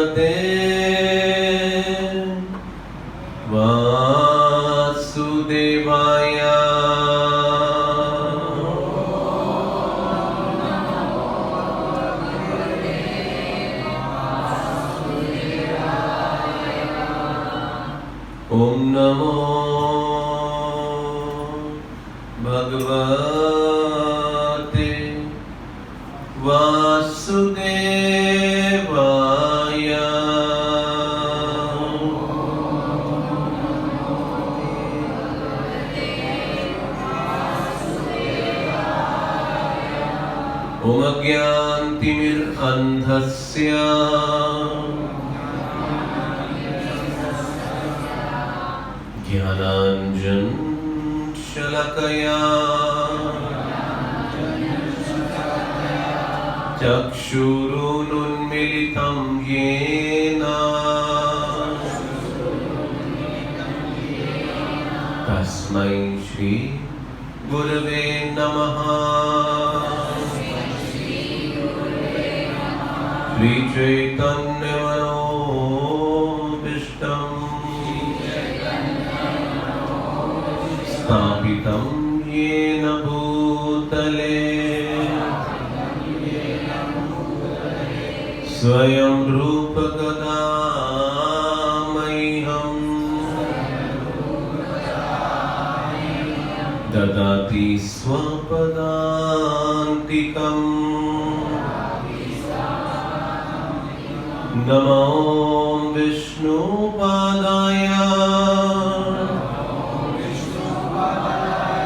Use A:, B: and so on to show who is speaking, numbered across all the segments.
A: श्रीमते वासुदेवाय ओम नमो भगवते वासुदेवाय। ओम अज्ञानतिमिरन्धस्य ज्ञानाञ्जनशलाकया चक्षुरुन्मीलितं येन तस्मै श्री गुरवे नमः। श्री चैतन्यमनोभीष्टं स्थापितं येन भूतले स्वयं रूप कदा मह्यं ददाति स्वपदान्तिकम्। नमो विष्णुपादाय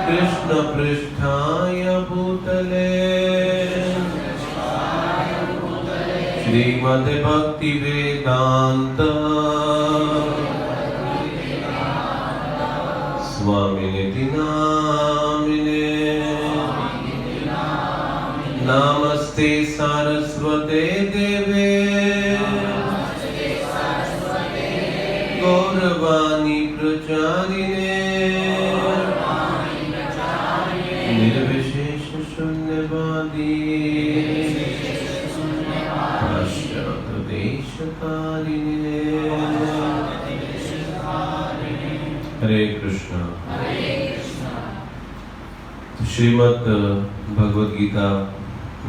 A: कृष्णपृष्ठाय भूतले श्रीमद् भक्तिवेदांत स्वामिनिति नामिने। नमस्ते सरस्वते देवे गौरवाणी प्रचारिणे निर्विशेष शून्यवादी देशकारिणे। हरे कृष्णा। श्रीमद् भगवद गीता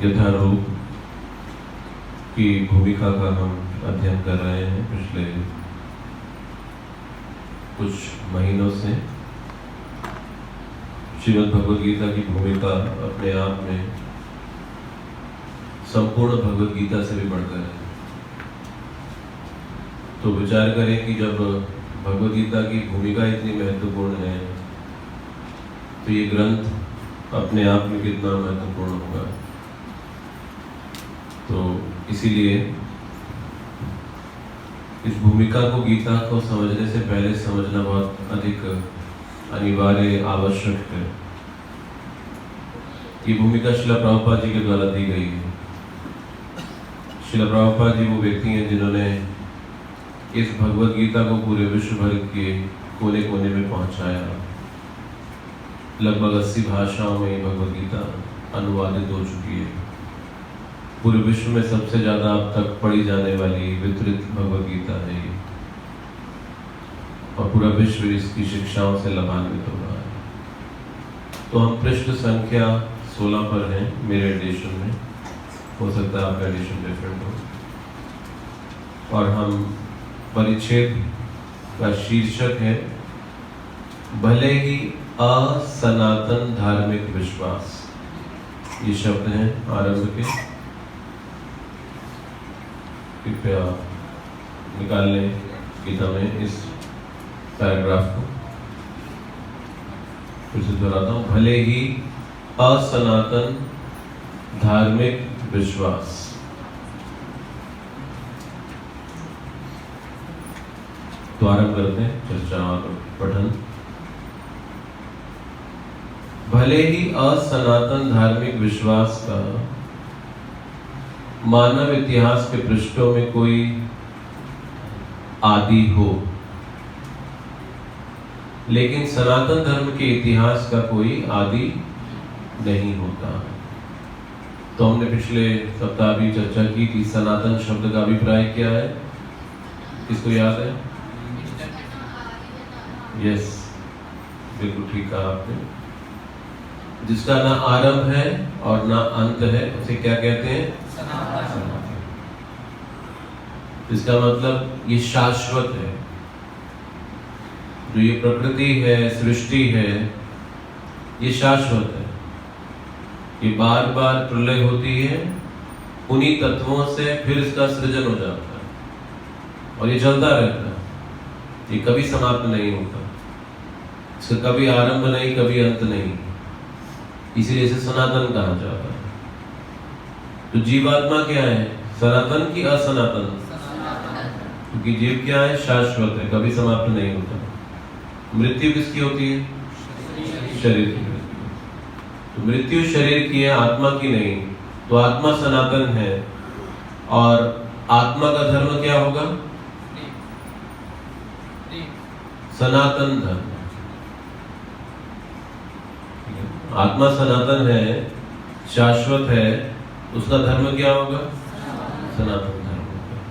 A: यथारूप की भूमिका का हम अध्ययन कर रहे हैं पिछले कुछ महीनों से। श्रीमद् भगवद गीता की भूमिका अपने आप में संपूर्ण भगवद गीता से भी बढ़कर है। तो विचार करें कि जब भगवद गीता की भूमिका इतनी महत्वपूर्ण है तो ये ग्रंथ अपने आप में कितना महत्वपूर्ण होगा। तो इसीलिए इस भूमिका को, गीता को समझने से पहले समझना बहुत अधिक अनिवार्य आवश्यक है। ये भूमिका श्रील प्रभुपाद जी के द्वारा दी गई है। श्रील प्रभुपाद जी वो व्यक्ति हैं जिन्होंने इस भगवद गीता को पूरे विश्व भर के कोने कोने में पहुंचाया। लगभग 80 भाषाओं में भगवद गीता अनुवादित हो चुकी है। पूरे विश्व में सबसे ज़्यादा अब तक पढ़ी जाने वाली वितरित भगवद गीता है ये, और पूरा विश्व इसकी शिक्षाओं से लाभान्वित हो रहा है। तो हम पृष्ठ संख्या 16 पर हैं मेरे एडिशन में, हो सकता है आपका एडिशन डिफरेंट हो। और हम परिच्छेद का शीर्षक है भले ही असनातन धार्मिक विश्वास। ये शब्द हैं आरंभ के, कृपया निकाल लें गीता में इस पैराग्राफ को। फिर से दोहराता हूं, भले ही असनातन धार्मिक विश्वास। तो आरंभ करते हैं चर्चा और पठन। भले ही असनातन धार्मिक विश्वास का मानव इतिहास के पृष्ठों में कोई आदि हो, लेकिन सनातन धर्म के इतिहास का कोई आदि नहीं होता। तो हमने पिछले सप्ताह भी चर्चा की कि सनातन शब्द का अभिप्राय क्या है। किसको याद है? यस, बिल्कुल ठीक कहा आपने। जिसका ना आरंभ है और ना अंत है उसे क्या कहते हैं? सनातन। इसका मतलब ये शाश्वत है। जो ये प्रकृति है, सृष्टि है, ये शाश्वत है। ये बार बार प्रलय होती है, उन्हीं तत्वों से फिर इसका सृजन हो जाता है और ये चलता रहता है। ये कभी समाप्त नहीं होता, इसका कभी आरंभ नहीं, कभी अंत नहीं, इसीलिए इसे सनातन कहा जाता है। तो जीवात्मा क्या है? सनातन की असनातन? क्योंकि जीव क्या है? शाश्वत है, कभी समाप्त नहीं होता। मृत्यु किसकी होती है? शरीर की मृत्यु। तो मृत्यु शरीर की है, आत्मा की नहीं। तो आत्मा सनातन है और आत्मा का धर्म क्या होगा? सनातन धर्म। आत्मा सनातन है, शाश्वत है, उसका धर्म क्या होगा? सनातन धर्म होगा।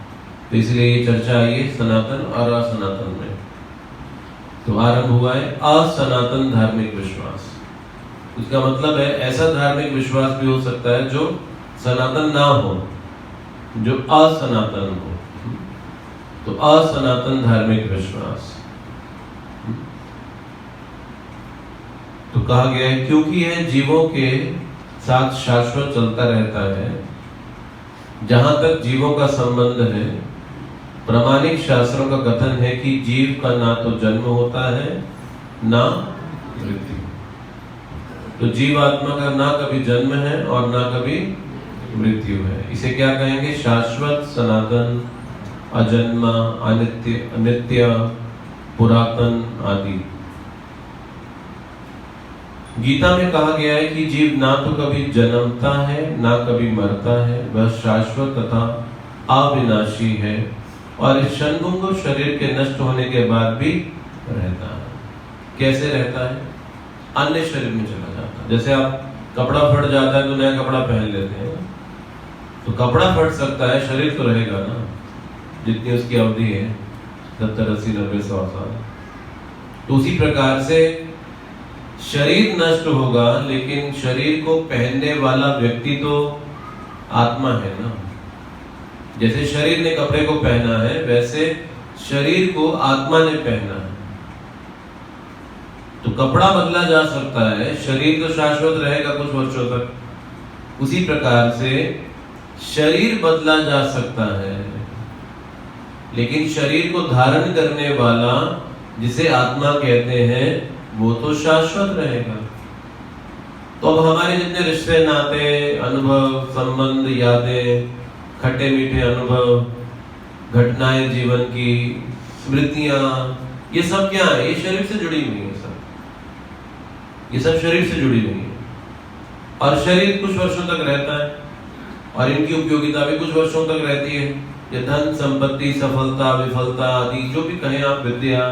A: तो इसलिए ये चर्चा आई है सनातन और असनातन में। तो आरंभ हुआ है असनातन धार्मिक विश्वास। उसका मतलब है ऐसा धार्मिक विश्वास भी हो सकता है जो सनातन ना हो, जो असनातन हो। तो असनातन धार्मिक विश्वास। तो कहा गया है क्योंकि यह जीवों के साथ शाश्वत चलता रहता है। जहां तक जीवों का संबंध है, प्रामाणिक शास्त्रों का कथन है कि जीव का ना तो जन्म होता है ना मृत्यु। तो जीवात्मा का ना कभी जन्म है और ना कभी मृत्यु है। इसे क्या कहेंगे? शाश्वत, सनातन, अजन्मा, अनित्य, अनित्य, पुरातन आदि। गीता में कहा गया है कि जीव ना तो कभी जन्मता है ना कभी मरता है, वह शाश्वत तथा अविनाशी है और इस क्षणभंगुर शरीर के नष्ट होने के बाद भी रहता है। कैसे रहता है? अन्य शरीर में चला जाता है। जैसे आप कपड़ा फट जाता है तो नया कपड़ा पहन लेते हैं, तो कपड़ा फट सकता है, शरीर तो रहेगा ना, जितनी उसकी अवधि है, 70, 80, 90, 100 साल। तो उसी प्रकार से शरीर नष्ट होगा, लेकिन शरीर को पहनने वाला व्यक्ति तो आत्मा है ना। जैसे शरीर ने कपड़े को पहना है, वैसे शरीर को आत्मा ने पहना है। तो कपड़ा बदला जा सकता है, शरीर तो शाश्वत रहेगा कुछ वर्षों तक। उसी प्रकार से शरीर बदला जा सकता है, लेकिन शरीर को धारण करने वाला, जिसे आत्मा कहते हैं, वो तो शाश्वत रहेगा। तो अब हमारे जितने रिश्ते, नाते, अनुभव, संबंध, यादें, खट्टे मीठे अनुभव, घटनाएं जीवन की, स्मृतियां, ये सब क्या है? ये शरीर से जुड़ी हुई है। ये सब शरीर से जुड़ी हुई है और शरीर कुछ वर्षों तक रहता है और इनकी उपयोगिता भी कुछ वर्षों तक रहती है। ये धन, संपत्ति, सफलता, विफलता आदि जो भी कहें आप, विद्या,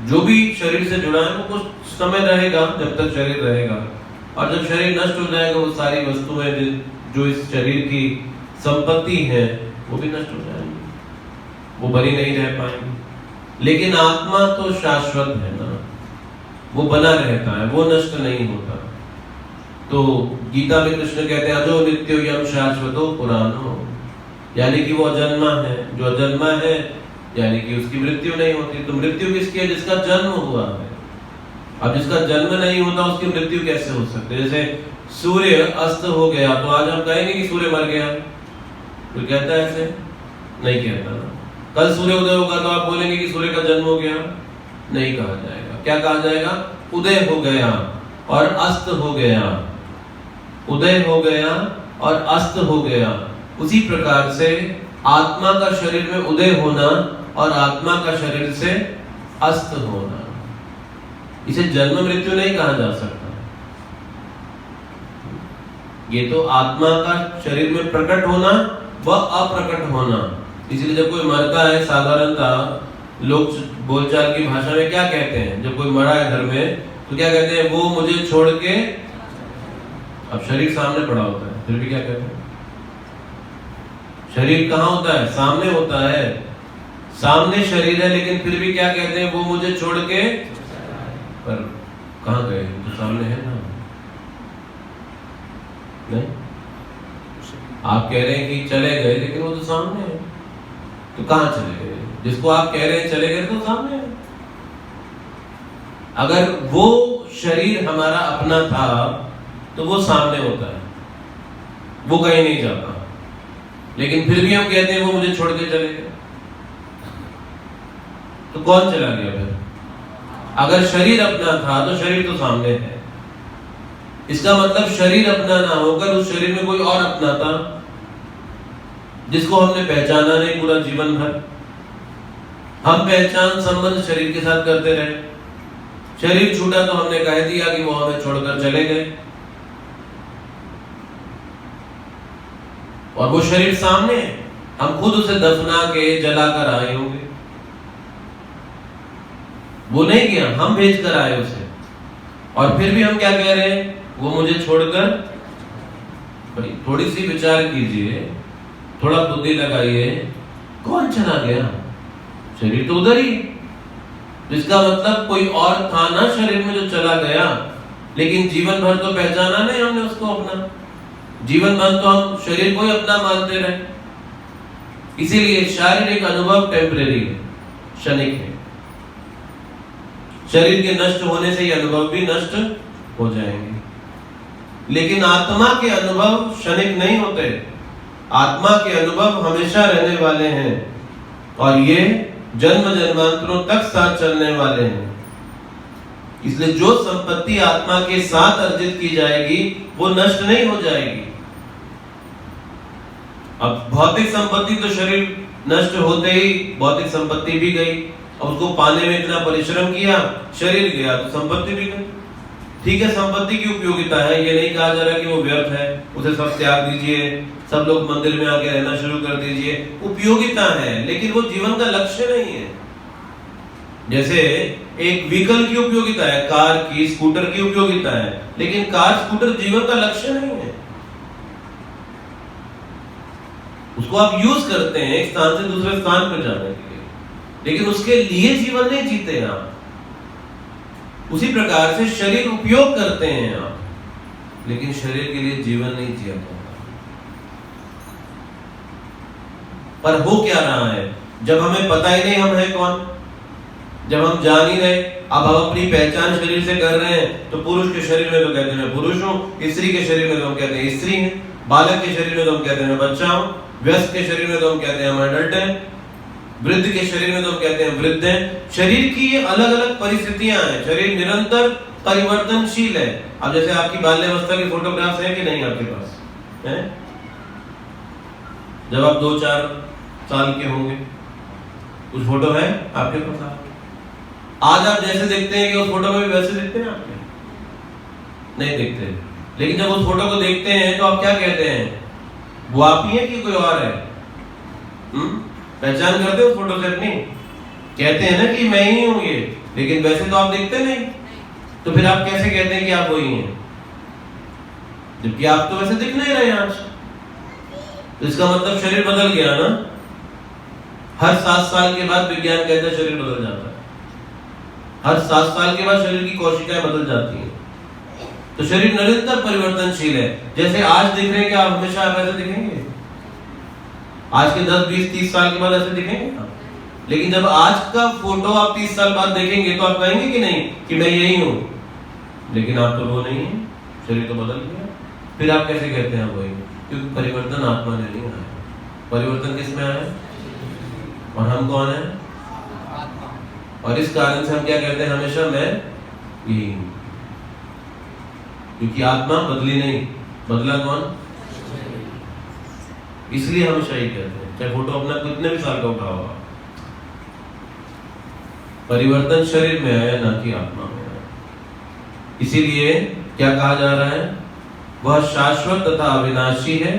A: जो भी शरीर से जुड़ा है वो कुछ समय रहेगा, जब तक शरीर रहेगा। और जब शरीर नष्ट हो जाएगा, वो सारी वस्तुएं जो इस शरीर की संपत्ति है वो भी नष्ट हो जाएंगी, वो बनी नहीं रह पाएंगी। लेकिन आत्मा तो शाश्वत है ना, वो बना रहता है, वो नष्ट नहीं होता। तो गीता में कृष्ण कहते हैं अजो नित्यो यम शाश्वतो पुराणो, यानी कि वो अजन्मा है। जो अजन्मा है यानी कि उसकी मृत्यु नहीं होती। तो मृत्यु किसकी है? जिसका जन्म हुआ है। अब जिसका जन्म नहीं होता उसकी मृत्यु कैसे हो सकती है? जैसे सूर्य अस्त हो गया तो आज हम कहेंगे कि सूर्य मर गया, तो कहता है ऐसे? नहीं कहता ना। कल सूर्य उदय होगा तो आप बोलेंगे कि सूर्य का जन्म हो गया? नहीं कहा जाएगा। क्या कहा जाएगा? उदय हो गया और अस्त हो गया, उदय हो गया और अस्त हो गया। उसी प्रकार से आत्मा का शरीर में उदय होना और आत्मा का शरीर से अस्त होना, इसे जन्म मृत्यु नहीं कहा जा सकता। ये तो आत्मा का शरीर में प्रकट होना व अप्रकट होना। इसलिए जब कोई मरता है, साधारणतः लोग बोलचाल की भाषा में क्या कहते हैं? जब कोई मरा है घर में तो क्या कहते हैं? वो मुझे छोड़ के, अब शरीर सामने पड़ा होता है फिर भी क्या कहते हैं? शरीर कहाँ होता है? सामने होता है। सामने शरीर है लेकिन फिर भी क्या कहते हैं, वो मुझे छोड़ के, पर कहाँ गए, तो सामने है ना। नहीं, आप कह रहे हैं कि चले गए लेकिन वो तो सामने है, तो कहाँ चले गए? जिसको आप कह रहे हैं चले गए तो सामने है। अगर वो शरीर हमारा अपना था तो वो सामने होता है, वो कहीं नहीं जाता, लेकिन फिर भी हम कहते हैं वो मुझे छोड़ के चले गए, तो कौन चला गया फिर? अगर शरीर अपना था तो शरीर तो सामने है, इसका मतलब शरीर अपना ना होकर उस शरीर में कोई और अपना था जिसको हमने पहचाना नहीं पूरा जीवन भर। हम पहचान संबंध शरीर के साथ करते रहे, शरीर छूटा तो हमने कह दिया कि वो हमें छोड़कर चले गए, और वो शरीर सामने, हम खुद उसे दफना के जलाकर आए होंगे, वो नहीं गया, हम भेज कर आए उसे, और फिर भी हम क्या कह रहे हैं, वो मुझे छोड़कर। भाई थोड़ी सी विचार कीजिए, थोड़ा बुद्धि लगाइए, कौन चला गया? शरीर तो उधर ही, इसका मतलब कोई और था ना शरीर में जो चला गया, लेकिन जीवन भर तो पहचाना नहीं हमने उसको अपना, जीवन भर तो हम शरीर को ही अपना मानते रहे। इसीलिए शारीरिक अनुभव टेम्परेरी है, क्षणिक है, शरीर के नष्ट होने से ये अनुभव भी नष्ट हो जाएंगे, लेकिन आत्मा के अनुभव क्षणिक नहीं होते, आत्मा के अनुभव हमेशा रहने वाले हैं, और ये जन्म जन्मांतरों तक साथ चलने वाले हैं। इसलिए जो संपत्ति आत्मा के साथ अर्जित की जाएगी वो नष्ट नहीं हो जाएगी। अब भौतिक संपत्ति तो शरीर नष्ट होते ही भौतिक संपत्ति भी गई, और उसको पाने में इतना परिश्रम किया, शरीर गया तो संपत्ति भी गई। ठीक है, संपत्ति की उपयोगिता है, ये नहीं कहा जा रहा कि वो व्यर्थ है, उसे सब त्याग दीजिए, सब लोग मंदिर में आके रहना शुरू कर दीजिए, उपयोगिता है, लेकिन वो जीवन का लक्ष्य नहीं है। जैसे एक व्हीकल की उपयोगिता है, कार की, स्कूटर की उपयोगिता है, लेकिन कार स्कूटर जीवन का लक्ष्य नहीं है। उसको आप यूज करते हैं एक स्थान से दूसरे स्थान पर जाने के लिए, लेकिन उसके लिए जीवन नहीं जीते आप। उसी प्रकार से शरीर उपयोग करते हैं आप, लेकिन शरीर के लिए जीवन नहीं जिया जाता। पर हो क्या रहा है, जब हमें पता ही नहीं हम हैं कौन, जब हम जान ही रहे, अब हम अपनी पहचान शरीर से कर रहे हैं, तो पुरुष के शरीर में तो कहते हैं मैं पुरुष हूं, स्त्री के शरीर में तो हम कहते हैं स्त्री है, बालक के शरीर में तो हम कहते हैं मैं बच्चा हूं, व्यस्क के शरीर में तो हम कहते हैं हम एडल्ट हैं, वृद्ध के शरीर में तो हम कहते हैं वृद्ध हैं। शरीर की ये अलग अलग परिस्थितियां हैं, शरीर निरंतर परिवर्तनशील है। अब जैसे आपकी बाल्यावस्था की फोटोग्राफ्स हैं कि नहीं आपके पास है? जब आप 2-4 साल के होंगे, कुछ फोटो है आपके पास? आज आप जैसे देखते हैं कि उस फोटो में भी वैसे दिखते हैं आपके? नहीं दिखते। लेकिन जब उस फोटो को देखते हैं तो आप क्या कहते हैं, वो आप ही है कि कोई और है? पहचान करते हो फोटो से अपनी? कहते हैं ना कि मैं ही हूं ये, लेकिन वैसे तो आप दिखते नहीं, तो फिर आप कैसे कहते हैं कि आप वही हैं, जबकि आप तो वैसे दिख नहीं रहे आज? तो इसका मतलब शरीर बदल गया ना। हर 7 साल के बाद विज्ञान कहता है शरीर बदल जाता है, हर 7 साल के बाद शरीर की कोशिकाएं बदल जाती हैं। तो शरीर निरंतर परिवर्तनशील है। जैसे आज दिख रहे हैं, क्या हमेशा आप ऐसे दिखेंगे? आज के 10, 20, 30 साल के बाद ऐसे दिखेंगे आप? लेकिन जब आज का फोटो आप 30 साल बाद देखेंगे तो आप कहेंगे कि नहीं कि मैं यही हूं, लेकिन आप तो वो नहीं है, शरीर तो बदल गया। फिर आप कैसे कहते हैं वही? क्योंकि परिवर्तन आत्मा ने नहीं आया, परिवर्तन किसमें आया? और हम कौन है? और इस कारण से हम क्या कहते हैं हमेशा, मैं यही हूं, क्योंकि आत्मा बदली नहीं, बदला कौन? इसलिए हमेशा ही कहते हैं, चाहे फोटो अपना कितने भी साल का उठा होगा, परिवर्तन शरीर में आया ना कि आत्मा में आया। इसीलिए क्या कहा जा रहा है, वह शाश्वत तथा अविनाशी है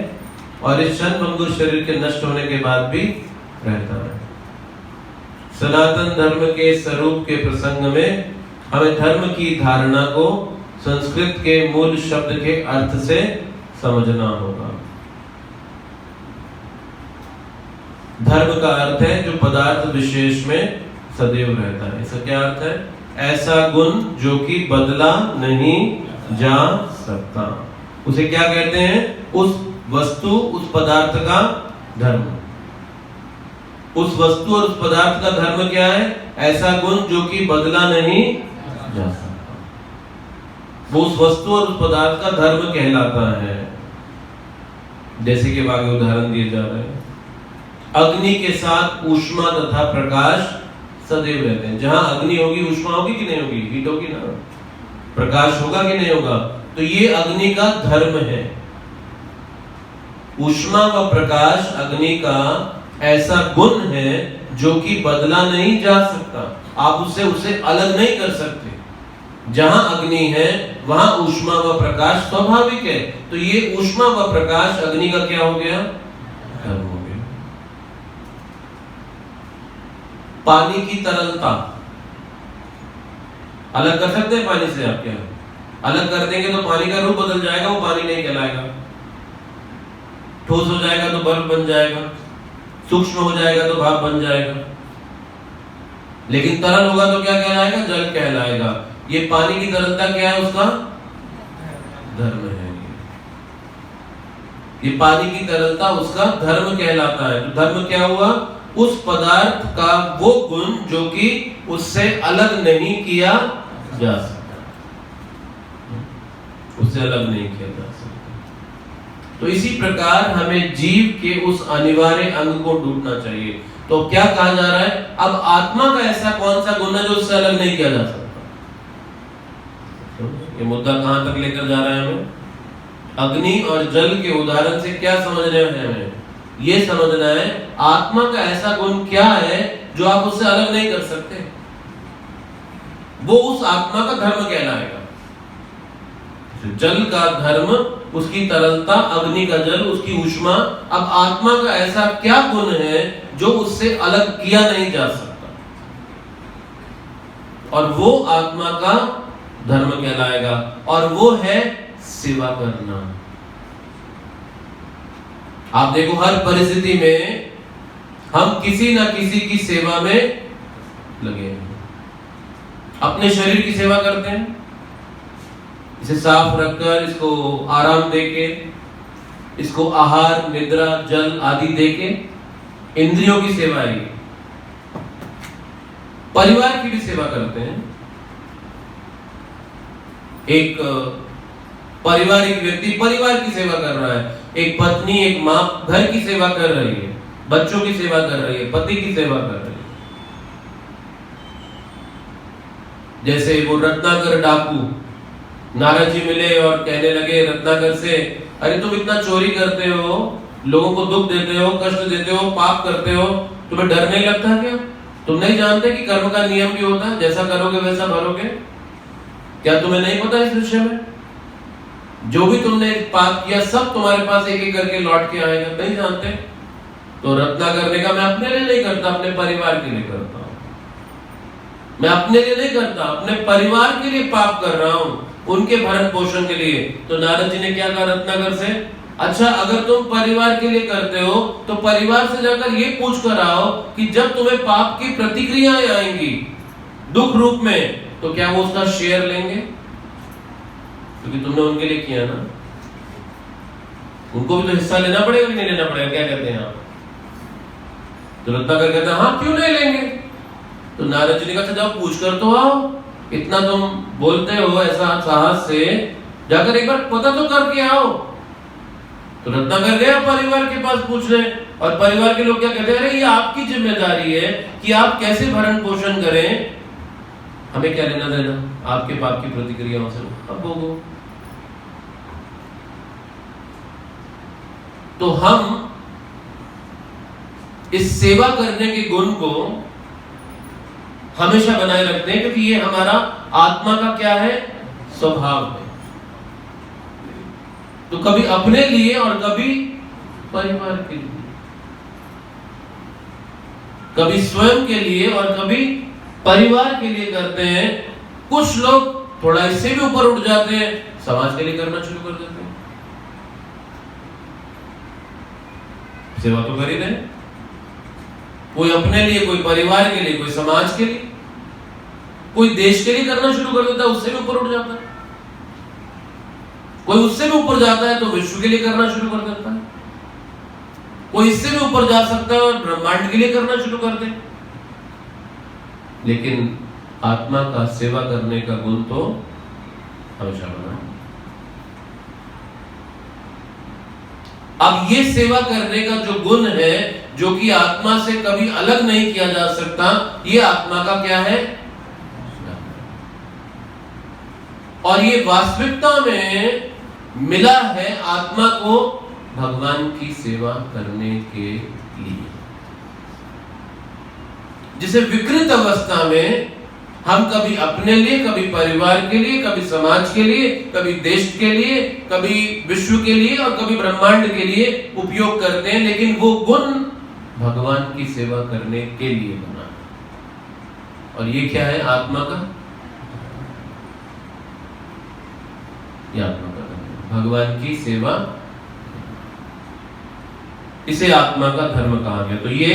A: और इस क्षणभंगुर शरीर के नष्ट होने के बाद भी रहता है। सनातन धर्म के स्वरूप के प्रसंग में हमें धर्म की धारणा को संस्कृत के मूल शब्द के अर्थ से समझना होगा। धर्म का अर्थ है जो पदार्थ विशेष में सदैव रहता है। इसका क्या अर्थ है? ऐसा गुण जो कि बदला नहीं जा सकता, उसे क्या कहते हैं? उस वस्तु, उस पदार्थ का धर्म। उस वस्तु और उस पदार्थ का धर्म क्या है? ऐसा गुण जो कि बदला नहीं जा सकता। वो उस वस्तु और उस पदार्थ का धर्म कहलाता है। जैसे कि आगे उदाहरण दिए जा रहे हैं, अग्नि के साथ ऊष्मा तथा प्रकाश सदैव रहते हैं। जहां अग्नि होगी ऊष्मा होगी कि नहीं होगी? हीट होगी ना, प्रकाश होगा कि नहीं होगा? तो ये अग्नि का धर्म है। ऊष्मा व प्रकाश अग्नि का ऐसा गुण है जो कि बदला नहीं जा सकता। आप उसे अलग नहीं कर सकते। जहां अग्नि है वहां ऊष्मा व प्रकाश स्वाभाविक है। तो ये ऊष्मा व प्रकाश अग्नि का क्या हो गया? धर्म हो गया। पानी की तरलता अलग कर सकते हैं पानी से? आप क्या अलग कर देंगे तो पानी का रूप बदल जाएगा, वो पानी नहीं कहलाएगा। ठोस हो जाएगा तो बर्फ बन जाएगा, सूक्ष्म हो जाएगा तो भाप बन जाएगा। लेकिन तरल होगा तो क्या कहलाएगा? जल कहलाएगा। ये पानी की तरलता क्या है? उसका धर्म है। ये पानी की तरलता उसका धर्म कहलाता है। तो धर्म क्या हुआ? उस पदार्थ का वो गुण जो कि उससे अलग नहीं किया जा सकता, उससे अलग नहीं किया जा सकता। तो इसी प्रकार हमें जीव के उस अनिवार्य अंग को ढूंढना चाहिए। तो क्या कहा जा रहा है? अब आत्मा का ऐसा कौन सा गुण है जो उससे अलग नहीं किया जा सकता? ये मुद्दा कहां तक लेकर जा रहा है हमें? अग्नि और जल के उदाहरण से क्या समझ रहे हैं हमें? ये समझना है आत्मा का ऐसा गुण क्या है जो आप उससे अलग नहीं कर सकते। वो उस आत्मा का धर्म कहलाएगा। जल का धर्म उसकी तरलता, अग्नि का जल उसकी ऊष्मा। अब आत्मा का ऐसा क्या गुण है जो उससे अलग किया नहीं जा सकता, और वो आत्मा का धर्म कहलाएगा। और वो है सेवा करना। आप देखो हर परिस्थिति में हम किसी ना किसी की सेवा में लगे हैं। अपने शरीर की सेवा करते हैं, इसे साफ रखकर, इसको आराम देके, इसको आहार, निद्रा, जल आदि देके। इंद्रियों की सेवा है। परिवार की भी सेवा करते हैं। एक पारिवारिक व्यक्ति परिवार की सेवा कर रहा है। एक पत्नी, एक माँ घर की सेवा कर रही है, बच्चों की सेवा कर रही है, पति की सेवा कर रही है। जैसे वो रत्नाकर डाकू नारद जी मिले और कहने लगे रत्नाकर से, अरे तुम इतना चोरी करते हो, लोगों को दुख देते हो, कष्ट देते हो, पाप करते हो, तुम्हें डर नहीं लगता क्या? तुम नहीं जानते कि कर्म का नियम भी होता है, जैसा करोगे वैसा भरोगे? क्या तुम्हें नहीं पता इस विषय में? जो भी तुमने पाप किया सब तुम्हारे पास एक एक करके लौट के आएगा। नहीं जानते? तो रत्नाकर ने कहा मैं अपने लिए नहीं करता, अपने परिवार के लिए करता हूं। मैं अपने लिए नहीं करता, अपने परिवार के लिए पाप कर रहा हूं, उनके भरण पोषण के लिए। तो नारद जी ने क्या कहा रत्नाकर से? अच्छा, अगर तुम परिवार के लिए करते हो तो परिवार से जाकर ये पूछ कर आओ कि जब तुम्हें पाप की प्रतिक्रियाएं आएंगी दुख रूप में, तो क्या वो उसका शेयर लेंगे? क्योंकि तुमने उनके लिए किया ना, उनको भी तो हिस्सा लेना पड़ेगा कि नहीं लेना पड़ेगा? क्या कहते हैं आप? तो रत्नाकर कहते हैं हाँ क्यों नहीं लेंगे। तो नारद जी ने कहा जाओ पूछ कर तो आओ, इतना तुम बोलते हो ऐसा साहस से, जाकर एक बार पता तो करके आओ। तो रत्नाकर गया परिवार के पास पूछने, और परिवार के लोग क्या कहते हैं? अरे ये आपकी जिम्मेदारी है कि आप कैसे भरण पोषण करें, हमें क्या लेना देना आपके पाप की प्रतिक्रियाओं से, अब भोगो। तो हम इस सेवा करने के गुण को हमेशा बनाए रखते हैं, क्योंकि ये हमारा आत्मा का क्या है? स्वभाव है। तो कभी अपने लिए और कभी परिवार के लिए, कभी स्वयं के लिए और कभी परिवार के लिए करते हैं। कुछ लोग थोड़ा इससे भी ऊपर उठ जाते हैं, समाज के लिए करना शुरू कर देते हैं। सेवा तो कर ही रहे, कोई अपने लिए, कोई परिवार के लिए, कोई समाज के लिए, कोई देश के लिए करना शुरू कर देता है, उससे भी ऊपर उठ जाता है। कोई उससे भी ऊपर जाता है तो विश्व के लिए करना शुरू कर देता है। कोई इससे भी ऊपर जा सकता है और ब्रह्मांड के लिए करना शुरू कर दे। लेकिन आत्मा का सेवा करने का गुण तो हमेशा बना। अब ये सेवा करने का जो गुण है, जो कि आत्मा से कभी अलग नहीं किया जा सकता, ये आत्मा का क्या है? और ये वास्तविकता में मिला है आत्मा को भगवान की सेवा करने के लिए। जिसे विकृत अवस्था में हम कभी अपने लिए, कभी परिवार के लिए, कभी समाज के लिए, कभी देश के लिए, कभी विश्व के लिए और कभी ब्रह्मांड के लिए उपयोग करते हैं, लेकिन वो गुण भगवान की सेवा करने के लिए बना। और ये क्या है? आत्मा का, ये आत्मा का धर्म, भगवान की सेवा, इसे आत्मा का धर्म कहा गया। तो ये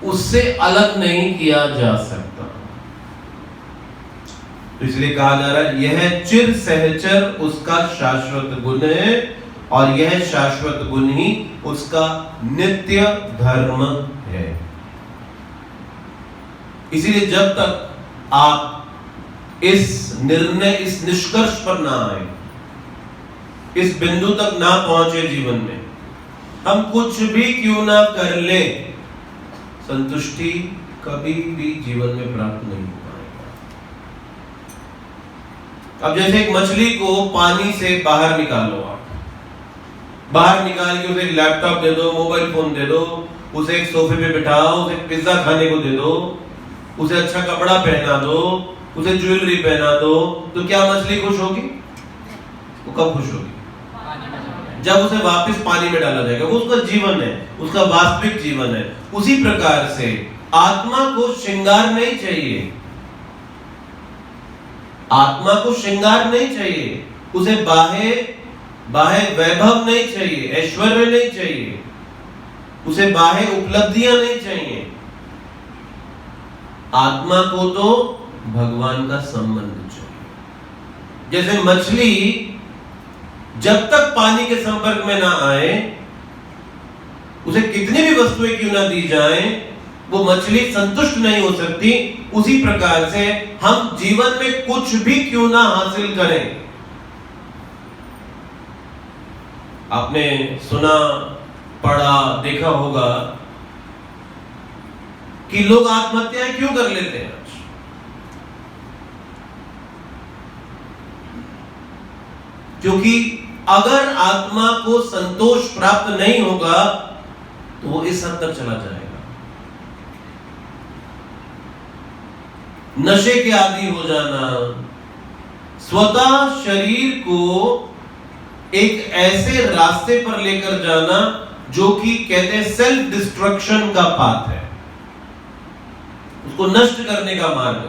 A: उससे अलग नहीं किया जा सकता। तो इसलिए कहा जा रहा है यह चिर सहचर उसका शाश्वत गुण है और यह शाश्वत गुण ही उसका नित्य धर्म है। इसीलिए जब तक आप इस निर्णय, इस निष्कर्ष पर ना आए, इस बिंदु तक ना पहुंचे जीवन में, हम कुछ भी क्यों ना कर ले, संतुष्टि कभी भी जीवन में प्राप्त नहीं हो पाएगा। अब जैसे एक मछली को पानी से बाहर निकालो, आप बाहर निकाल के उसे एक लैपटॉप दे दो, मोबाइल फोन दे दो, उसे एक सोफे पे बिठाओ, उसे पिज्जा खाने को दे दो, उसे अच्छा कपड़ा पहना दो, उसे ज्वेलरी पहना दो, तो क्या मछली खुश होगी? वो कब खुश होगी? जब उसे वापस पानी में डाला जाएगा। वो उसका जीवन है, उसका वास्तविक जीवन है। उसी प्रकार से आत्मा को श्रृंगार नहीं चाहिए, आत्मा को श्रृंगार नहीं चाहिए, उसे बाह्य वैभव नहीं चाहिए, ऐश्वर्य नहीं चाहिए, उसे बाह्य उपलब्धियां नहीं चाहिए। आत्मा को तो भगवान का संबंध चाहिए। जैसे मछली जब तक पानी के संपर्क में ना आए, उसे कितनी भी वस्तुएं क्यों ना दी जाएं, वो मछली संतुष्ट नहीं हो सकती। उसी प्रकार से हम जीवन में कुछ भी क्यों ना हासिल करें। आपने सुना, पढ़ा, देखा होगा कि लोग आत्महत्याएं क्यों कर लेते हैं। क्योंकि अगर आत्मा को संतोष प्राप्त नहीं होगा तो वो इस हद तक चला जाएगा, नशे के आदी हो जाना, स्वतः शरीर को एक ऐसे रास्ते पर लेकर जाना जो कि कहते हैं सेल्फ डिस्ट्रक्शन का पाथ है, उसको नष्ट करने का मार्ग।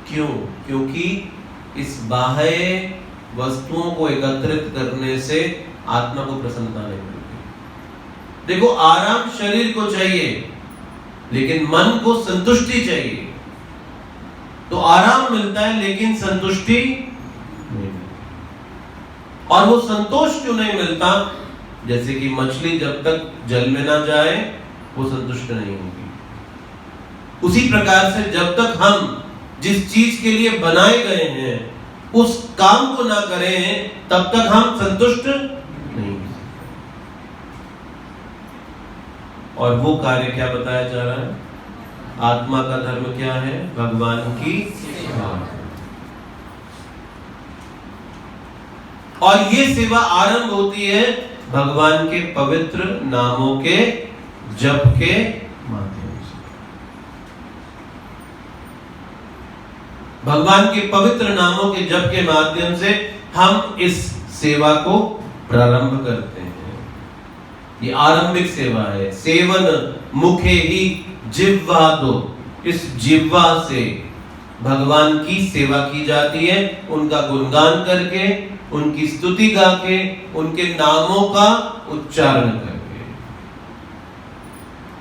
A: क्यों? क्योंकि इस बाह्य वस्तुओं को एकत्रित करने से आत्मा को प्रसन्नता नहीं मिलती। देखो, आराम शरीर को चाहिए लेकिन मन को संतुष्टि चाहिए। तो आराम मिलता है लेकिन संतुष्टि नहीं मिलती। और वो संतोष क्यों नहीं मिलता? जैसे कि मछली जब तक जल में ना जाए वो संतुष्ट नहीं होगी। उसी प्रकार से जब तक हम जिस चीज के लिए बनाए गए हैं उस काम को ना करें तब तक हम संतुष्ट नहीं हो सकते। और वो कार्य क्या बताया जा रहा है? आत्मा का धर्म क्या है? भगवान की सेवा। और ये सेवा आरंभ होती है भगवान के पवित्र नामों के जप के माध्यम से। भगवान के पवित्र नामों के जप के माध्यम से हम इस सेवा को प्रारंभ करते हैं। ये आरंभिक सेवा है। सेवन मुखे ही जिह्वा दो, इस जिह्वा से भगवान की सेवा की जाती है, उनका गुणगान करके, उनकी स्तुति गा के, उनके नामों का उच्चारण करके।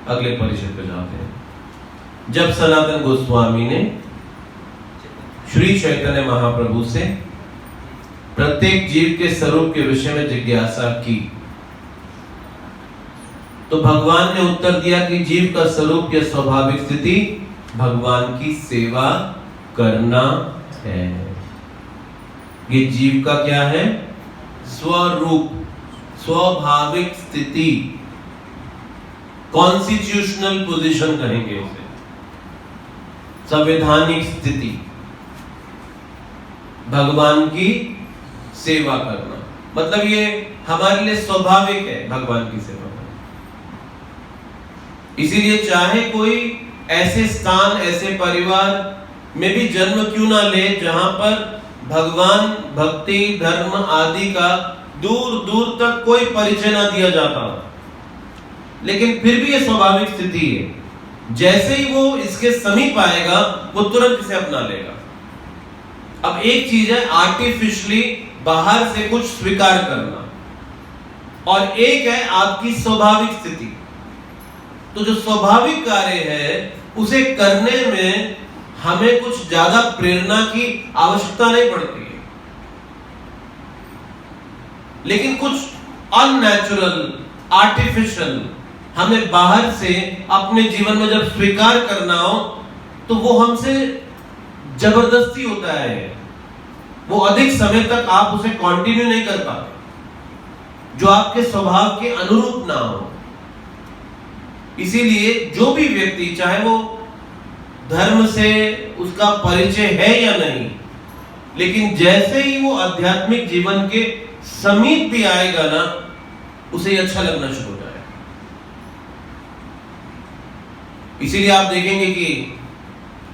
A: अगले परिषद पे जाते हैं। जब सनातन गोस्वामी ने श्री चैतन्य महाप्रभु से प्रत्येक जीव के स्वरूप के विषय में जिज्ञासा की, तो भगवान ने उत्तर दिया कि जीव का स्वरूप या स्वाभाविक स्थिति भगवान की सेवा करना है। ये जीव का क्या है? स्वरूप, स्वाभाविक स्थिति, कॉन्स्टिट्यूशनल पोजीशन कहेंगे उसे, संवैधानिक स्थिति, भगवान की सेवा करना। मतलब ये हमारे लिए स्वाभाविक है भगवान की सेवा करना। इसीलिए चाहे कोई ऐसे स्थान, ऐसे परिवार में भी जन्म क्यों ना ले जहां पर भगवान, भक्ति, धर्म आदि का दूर दूर तक कोई परिचय ना दिया जाता, लेकिन फिर भी ये स्वाभाविक स्थिति है। जैसे ही वो इसके समीप आएगा वो तुरंत इसे अपना लेगा। अब एक चीज है आर्टिफिशियली बाहर से कुछ स्वीकार करना, और एक है आपकी स्वाभाविक स्थिति। तो जो स्वाभाविक कार्य है उसे करने में हमें कुछ ज्यादा प्रेरणा की आवश्यकता नहीं पड़ती है, लेकिन कुछ अननेचुरल, आर्टिफिशियल हमें बाहर से अपने जीवन में जब स्वीकार करना हो तो वो हमसे जबरदस्ती होता है। वो अधिक समय तक आप उसे कंटिन्यू नहीं कर पाते, जो आपके स्वभाव के अनुरूप ना हो। इसीलिए जो भी व्यक्ति, चाहे वो धर्म से उसका परिचय है या नहीं, लेकिन जैसे ही वो आध्यात्मिक जीवन के समीप भी आएगा ना, उसे अच्छा लगना शुरू हो जाएगा। इसीलिए आप देखेंगे कि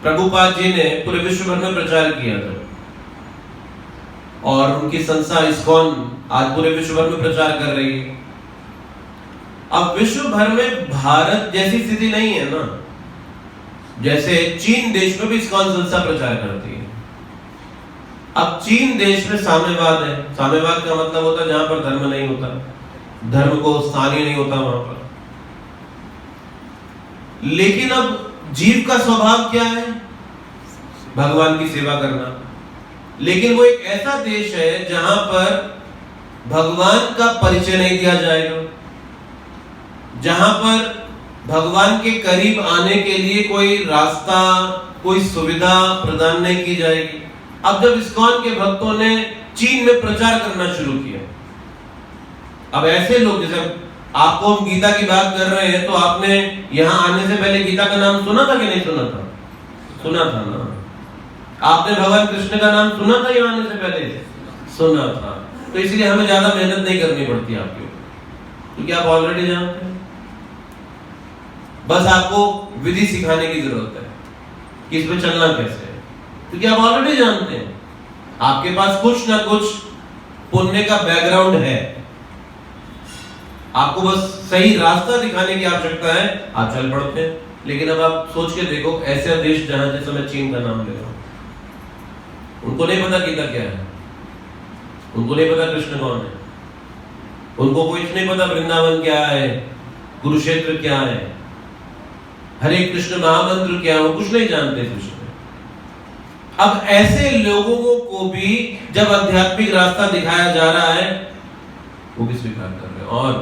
A: प्रभुपाद जी ने पूरे विश्व भर में प्रचार किया था, और उनकी संस्था इस्कॉन आज पूरे विश्व भर में प्रचार कर रही है। अब विश्व भर में भारत जैसी स्थिति नहीं है ना, जैसे चीन देश में भी इस्कॉन संस्था प्रचार करती है। अब चीन देश में साम्यवाद है। साम्यवाद का मतलब होता है जहां पर धर्म नहीं होता, धर्म को स्थानीय नहीं होता वहां पर। लेकिन अब जीव का स्वभाव क्या है? भगवान की सेवा करना। लेकिन वो एक ऐसा देश है जहां पर भगवान का परिचय नहीं दिया जाएगा, जहां पर भगवान के करीब आने के लिए कोई रास्ता, कोई सुविधा प्रदान नहीं की जाएगी। अब जब इस्कॉन के भक्तों ने चीन में प्रचार करना शुरू किया, अब ऐसे लोग, जैसे आपको हम गीता की बात कर रहे हैं, तो आपने यहां आने से पहले गीता का नाम सुना था कि नहीं सुना था? सुना था ना। आपने भगवान कृष्ण का नाम सुना था यहाँ आने से पहले? सुना था। तो इसलिए हमें ज्यादा मेहनत नहीं करनी पड़ती आपके ऊपर, क्योंकि आप ऑलरेडी जानते हैं। बस आपको विधि सिखाने की जरूरत है कि इसमें चलना कैसे है, क्योंकि आप ऑलरेडी जानते हैं। आपके पास कुछ ना कुछ पुण्य का बैकग्राउंड है, आपको बस सही रास्ता दिखाने की आवश्यकता है, आप चल पड़ते हैं। लेकिन अब आप सोच के देखो, ऐसे देश जहां, जैसे मैं चीन का नाम ले रहा हूं, उनको नहीं पता गीता क्या है, उनको नहीं पता कृष्ण कौन है, उनको कुछ नहीं पता वृंदावन क्या है, कुरुक्षेत्र क्या है, हरे कृष्ण महामंत्र क्या है, कुछ नहीं जानते कृष्ण। अब ऐसे लोगों को भी जब आध्यात्मिक रास्ता दिखाया जा रहा है, वो भी स्वीकार कर रहे हैं। और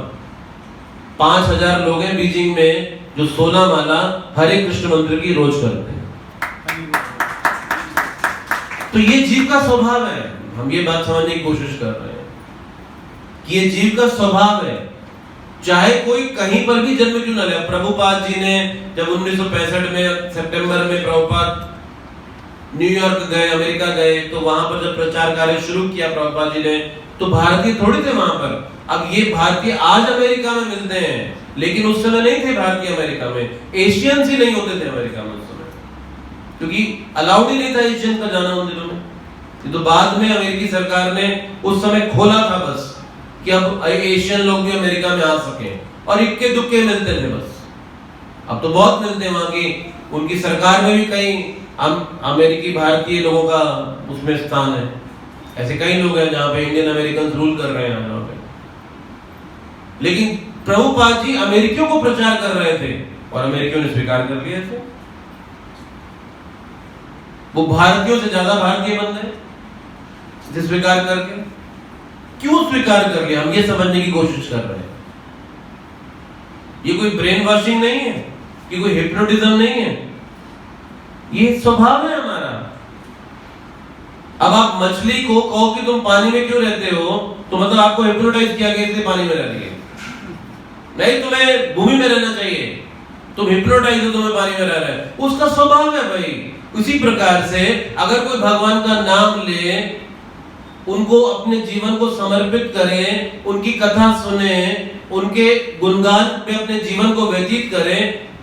A: 5000 लोग हैं बीजिंग में जो 16 माला हरे कृष्ण मंत्र की रोज करते हैं। तो ये जीव का स्वभाव है। हम ये बात समझने की कोशिश कर रहे हैं कि ये जीव का स्वभाव है, चाहे कोई कहीं पर भी जन्म क्यों न ले। प्रभुपाद जी ने जब 1965 में सितंबर में प्रभुपाद न्यूयॉर्क गए, अमेरिका गए, तो वहां पर जब प्रचार कार्य शुरू किया प्रभुपाद जी ने, तो भारतीय थोड़ी थे वहां पर। अब ये भारतीय आज अमेरिका में मिलते हैं, लेकिन उस समय नहीं थे भारतीय अमेरिका में। एशियंस ही नहीं होते थे अमेरिका में उस समय, क्योंकि अलाउड ही नहीं था एशियन का जाना मंदिरों में। तो बाद में अमेरिकी सरकार ने उस समय खोला था बस कि अब एशियन लोग भी अमेरिका में आ सके, और इक्के दुक्के मिलते थे बस। अब तो बहुत मिलते हैं वहां की, उनकी सरकार में भी कई अमेरिकी भारतीय लोगों का उसमें स्थान है। ऐसे कई लोग हैं जहां पे इंडियन अमेरिकन रूल कर रहे हैं यहाँ पे। लेकिन प्रभुपाद जी अमेरिकियों को प्रचार कर रहे थे और अमेरिकियों ने स्वीकार कर लिया थे। वो भारतीयों से ज्यादा भारतीय बन गए स्वीकार करके। क्यों स्वीकार कर लिया, हम ये समझने की कोशिश कर रहे हैं। ये कोई ब्रेन वॉशिंग नहीं है, ये कोई हिप्नोटिज्म नहीं है, ये स्वभाव है हमारा। अब आप मछली को कहो कि तुम पानी में क्यों रहते हो, तो मतलब आपको हिप्नोटाइज किया गया इसलिए पानी में रह रही है। नहीं, तुम्हें भूमि में रहना चाहिए, तुम हिप्नोटाइज हो, तुम्हें पानी में रह रहे हैं, उसका स्वभाव है भाई। उसी प्रकार से अगर कोई भगवान का नाम ले, उनको अपने जीवन को समर्पित करे, उनकी कथा सुने, उनके गुणगान पे अपने जीवन को व्यतीत करे,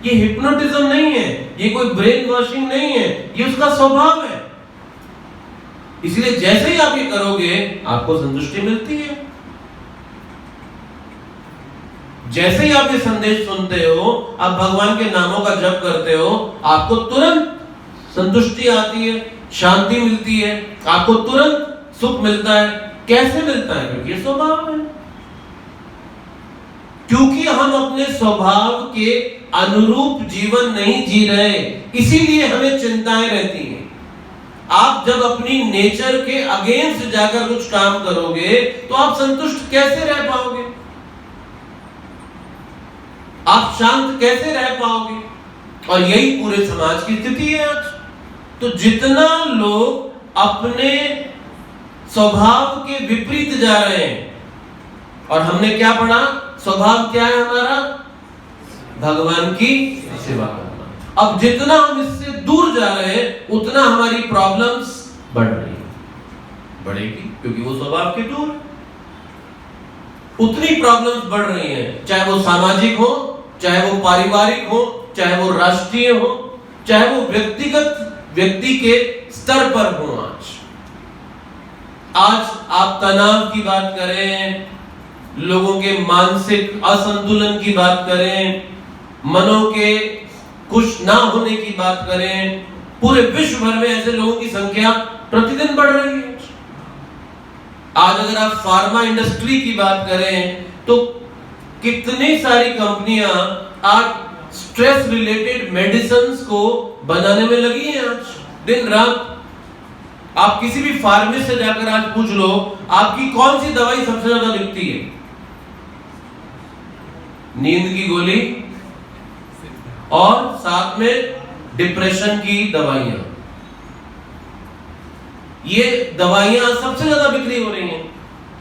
A: ये हिप्नोटिज्म नहीं है, ये कोई ब्रेन वॉशिंग नहीं है, ये उसका स्वभाव है। इसलिए जैसे ही आप ये करोगे आपको संतुष्टि मिलती है। जैसे ही आप ये संदेश सुनते हो, आप भगवान के नामों का जप करते हो, आपको तुरंत संतुष्टि आती है, शांति मिलती है, आपको तुरंत सुख मिलता है। कैसे मिलता है? क्योंकि ये स्वभाव है। क्योंकि हम अपने स्वभाव के अनुरूप जीवन नहीं जी रहे, इसीलिए हमें चिंताएं रहती हैं। आप जब अपनी नेचर के अगेंस्ट जाकर कुछ काम करोगे तो आप संतुष्ट कैसे रह पाओगे? आप शांत कैसे रह पाओगे? और यही पूरे समाज की स्थिति है आज। तो जितना लोग अपने स्वभाव के विपरीत जा रहे हैं, और हमने क्या पढ़ा? स्वभाव क्या है हमारा? भगवान की सेवा करना। अब जितना हम इससे दूर जा रहे हैं उतना हमारी प्रॉब्लम्स बढ़ रही है, बढ़ेगी, क्योंकि वो स्वभाव के दूर उतनी प्रॉब्लम्स बढ़ रही हैं, चाहे वो सामाजिक हो, चाहे वो पारिवारिक हो, चाहे वो राष्ट्रीय हो, चाहे वो व्यक्ति के स्तर पर हो। आज आप तनाव की बात करें, लोगों के मानसिक असंतुलन की बात करें, मनों के खुश ना होने की बात करें, पूरे विश्व भर में ऐसे लोगों की संख्या प्रतिदिन बढ़ रही है। आज अगर आप फार्मा इंडस्ट्री की बात करें तो कितनी सारी कंपनियां आज स्ट्रेस रिलेटेड मेडिसिन्स को बनाने में लगी हैं। आज दिन रात आप किसी भी फार्मेसिस्ट से जाकर आज पूछ लो, आपकी कौन सी दवाई सबसे ज्यादा बिकती है? नींद की गोली और साथ में डिप्रेशन की दवाइयां। ये दवाइयां सबसे ज्यादा बिक्री हो रही हैं।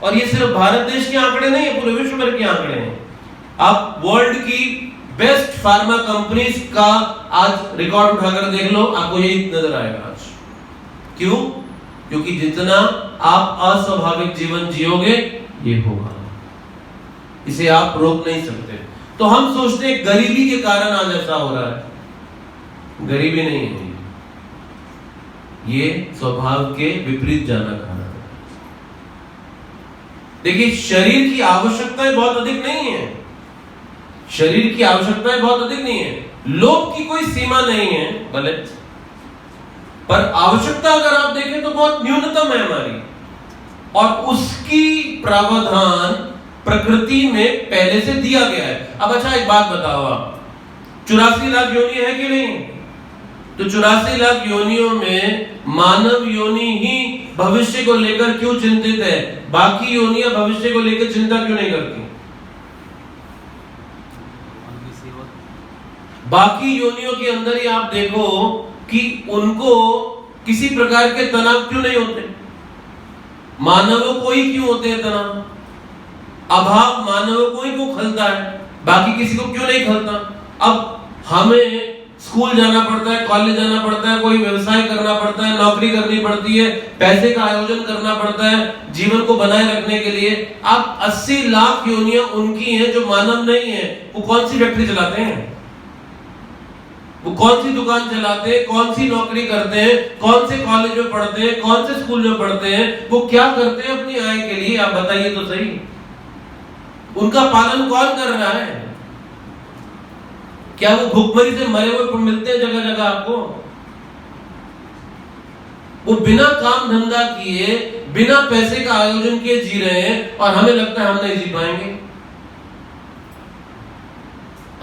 A: और ये सिर्फ भारत देश के आंकड़े नहीं है, पूरे विश्व भर के आंकड़े हैं। आप वर्ल्ड की बेस्ट फार्मा कंपनीज का आज रिकॉर्ड उठाकर देख लो, आपको यही नजर आएगा आज। क्यों? क्योंकि जितना आप अस्वाभाविक जीवन जियोगे ये होगा, इसे आप रोक नहीं सकते। तो हम सोचते हैं गरीबी के कारण आज ऐसा हो रहा है, गरीबी नहीं है, ये स्वभाव के विपरीत जाना कारण है। देखिए, शरीर की आवश्यकताएं बहुत अधिक नहीं है, शरीर की आवश्यकताएं बहुत अधिक नहीं है, लोभ की कोई सीमा नहीं है, गलत, पर आवश्यकता अगर आप देखें तो बहुत न्यूनतम है हमारी, और उसकी प्रावधान प्रकृति में पहले से दिया गया है। अब अच्छा एक बात बताओ, आप 84 लाख योनि है कि नहीं? तो 84 लाख योनियों में मानव योनि ही भविष्य को लेकर क्यों चिंतित है? बाकी योनियां भविष्य को लेकर चिंता क्यों नहीं करती? बाकी योनियों के अंदर ही आप देखो कि उनको किसी प्रकार के तनाव क्यों नहीं होते? मानवों को ही क्यों होते हैं तनाव? अभाव मानवों को ही क्यों खलता है, बाकी किसी को क्यों नहीं खलता? अब हमें स्कूल जाना पड़ता है, कॉलेज जाना पड़ता है, कोई व्यवसाय करना पड़ता है, नौकरी करनी पड़ती है, पैसे का आयोजन करना पड़ता है जीवन को बनाए रखने के लिए। आप 80 लाख योनियां उनकी हैं जो मानव नहीं है। वो कौन सी फैक्ट्री चलाते हैं, वो कौन सी दुकान चलाते हैं, कौन सी नौकरी करते हैं, कौन से कॉलेज में पढ़ते हैं, कौन से स्कूल में पढ़ते हैं, वो क्या करते हैं अपनी आय के लिए? आप बताइए तो सही, उनका पालन कौन कर रहा है? क्या वो भूखमरी से मरे हुए मिलते हैं जगह जगह आपको? वो बिना काम धंधा किए, बिना पैसे का आयोजन किए जी रहे हैं, और हमें लगता है हम नहीं जी पाएंगे।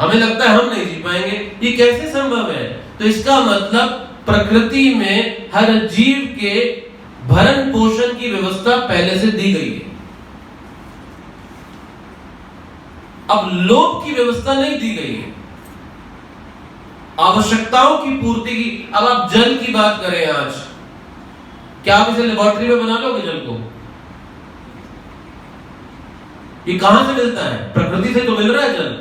A: हमें लगता है हम नहीं जी पाएंगे, ये कैसे संभव है? तो इसका मतलब प्रकृति में हर जीव के भरण पोषण की व्यवस्था पहले से दी गई है। अब लोभ की व्यवस्था नहीं दी गई है, आवश्यकताओं की पूर्ति की। अब आप जल की बात करें आज, क्या आप इसे लेबोरेटरी में बना लोगे जल को? ये कहां से मिलता है? प्रकृति से तो मिल रहा है जल।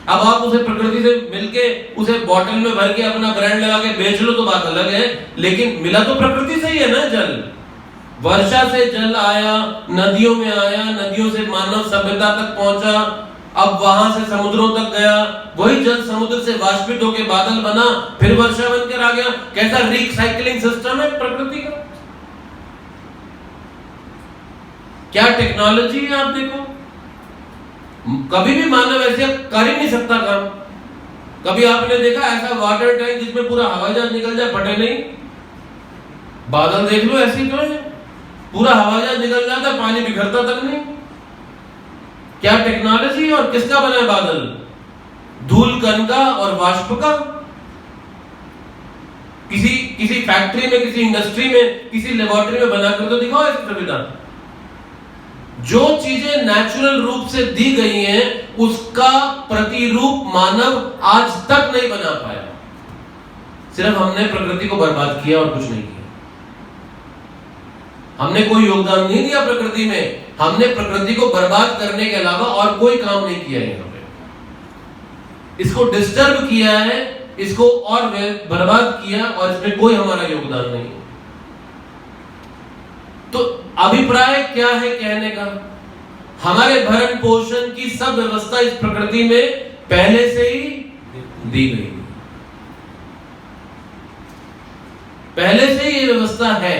A: अब आप उसे प्रकृति से मिलके उसे बॉटल में भर के अपना ब्रांड लगा के बेच लो तो बात अलग है, लेकिन मिला तो प्रकृति से ही है ना जल। वर्षा से जल आया, नदियों में आया, नदियों से मानव सभ्यता तक पहुंचा, अब वहां से समुद्रों तक गया, वही जल समुद्र से वाष्पित होकर बादल बना, फिर वर्षा बनकर आ गया। कैसा रिसाइकलिंग सिस्टम है प्रकृति का, क्या टेक्नोलॉजी है आप देखो। कभी भी मानव ऐसे कर ही नहीं सकता काम। कभी आपने देखा ऐसा वाटर टैंक जिसमें पूरा हवाई जहाज निकल जाए, फटे नहीं? बादल देख लो ऐसे तो है, पूरा हवाई जहाज निकल जाता है, पानी बिखरता तक नहीं। क्या टेक्नोलॉजी, और किसका बना है बादल? धूल कण का और वाष्प का। किसी फैक्ट्री में, किसी इंडस्ट्री में, किसी लेबोरेटरी में बनाकर तो दिखाओ ऐसी सुविधा। जो चीजें नेचुरल रूप से दी गई हैं, उसका प्रतिरूप मानव आज तक नहीं बना पाया। सिर्फ हमने प्रकृति को बर्बाद किया और कुछ नहीं किया। हमने कोई योगदान नहीं दिया प्रकृति में। हमने प्रकृति को बर्बाद करने के अलावा और कोई काम नहीं किया यहाँ पे। इसको डिस्टर्ब किया है, इसको और बर्बाद किया, और इसमें कोई हमारा योगदान नहीं है। तो अभिप्राय क्या है कहने का? हमारे भरण पोषण की सब व्यवस्था इस प्रकृति में पहले से ही दी गई, पहले से ही ये व्यवस्था है।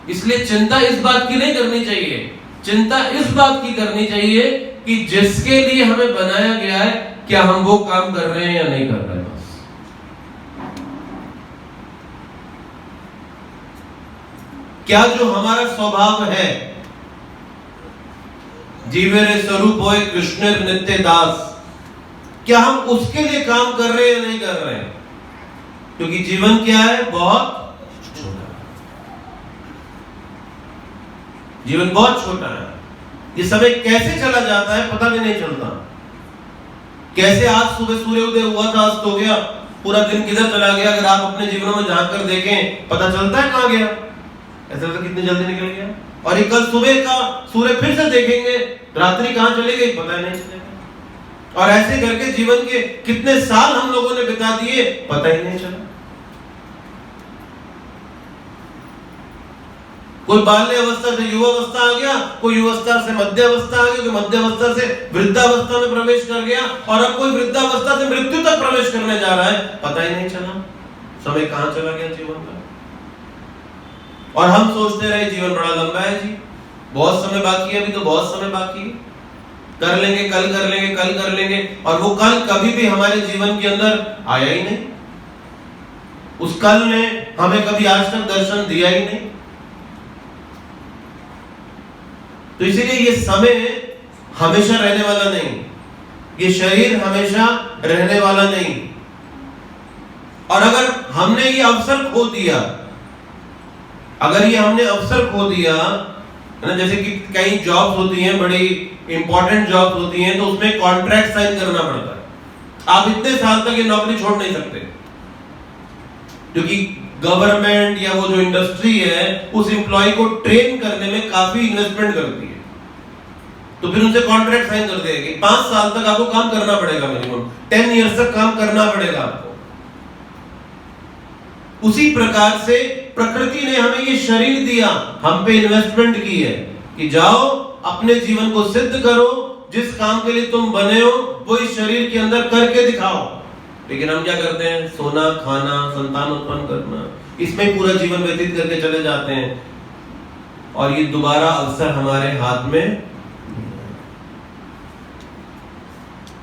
A: इसलिए चिंता इस बात की नहीं करनी चाहिए, चिंता इस बात की करनी चाहिए कि जिसके लिए हमें बनाया गया है, क्या हम वो काम कर रहे हैं या नहीं कर रहे हैं। क्या जो हमारा स्वभाव है, जीवे रे स्वरूप होए कृष्ण नित्य दास, क्या हम उसके लिए काम कर रहे हैं या नहीं कर रहे हैं? क्योंकि जीवन क्या है? बहुत छोटा। जीवन बहुत छोटा है। ये समय कैसे चला जाता है पता भी नहीं चलता। कैसे आज सुबह सूर्य उदय हुआ था, अस्त हो गया, पूरा दिन किधर चला गया, अगर आप अपने जीवनों में झांक कर देखें पता चलता है कहां गया। ऐसा तो कितनी जल्दी निकल गया। और ये कल सुबह का सूर्य फिर से देखेंगे, रात्रि कहां चली गई पता नहीं चलेगा। और ऐसे करके जीवन के कितने साल हम लोगों ने बिता दिए पता ही नहीं चला। कोई बाल्य अवस्था से युवावस्था आ गया, कोई युवावस्था से मध्यावस्था आ गया, कोई मध्यावस्था से वृद्धावस्था में प्रवेश कर गया, और अब कोई वृद्धावस्था से मृत्यु तक प्रवेश करने जा रहा है, पता ही नहीं चला समय कहां चला गया जीवन का। और हम सोचते रहे जीवन बड़ा लंबा है जी, बहुत समय बाकी है, अभी तो बहुत समय बाकी है, कर लेंगे, कल कर लेंगे, कल कर लेंगे, और वो कल कभी भी हमारे जीवन के अंदर आया ही नहीं। उस कल ने हमें कभी आज तक दर्शन दिया ही नहीं। तो इसीलिए ये समय हमेशा रहने वाला नहीं, ये शरीर हमेशा रहने वाला नहीं। और अगर हमने ये अवसर खो दिया, अगर ये हमने अवसर खो दिया है ना, जैसे कि कई जॉब्स होती हैं, बड़ी इंपॉर्टेंट जॉब्स होती हैं, तो उसमें कॉन्ट्रैक्ट साइन करना पड़ता है। आप इतने साल तक ये नौकरी छोड़ नहीं सकते, क्योंकि गवर्नमेंट या वो जो इंडस्ट्री है उस एम्प्लॉय को ट्रेन करने में काफी इन्वेस्टमेंट करती है। तो फिर उनसे कॉन्ट्रैक्ट साइन कर देगी, 5 साल तक आपको काम करना पड़ेगा, मिनिमम 10 इयर्स तक काम करना पड़ेगा आपको। उसी प्रकार से प्रकृति ने हमें ये शरीर दिया, हम पे इन्वेस्टमेंट की है कि जाओ अपने जीवन को सिद्ध करो, जिस काम के लिए तुम बने हो वो इस शरीर के अंदर करके दिखाओ। लेकिन हम क्या करते हैं? सोना, खाना, संतान उत्पन्न करना, इसमें पूरा जीवन व्यतीत करके चले जाते हैं, और ये दोबारा अवसर हमारे हाथ में,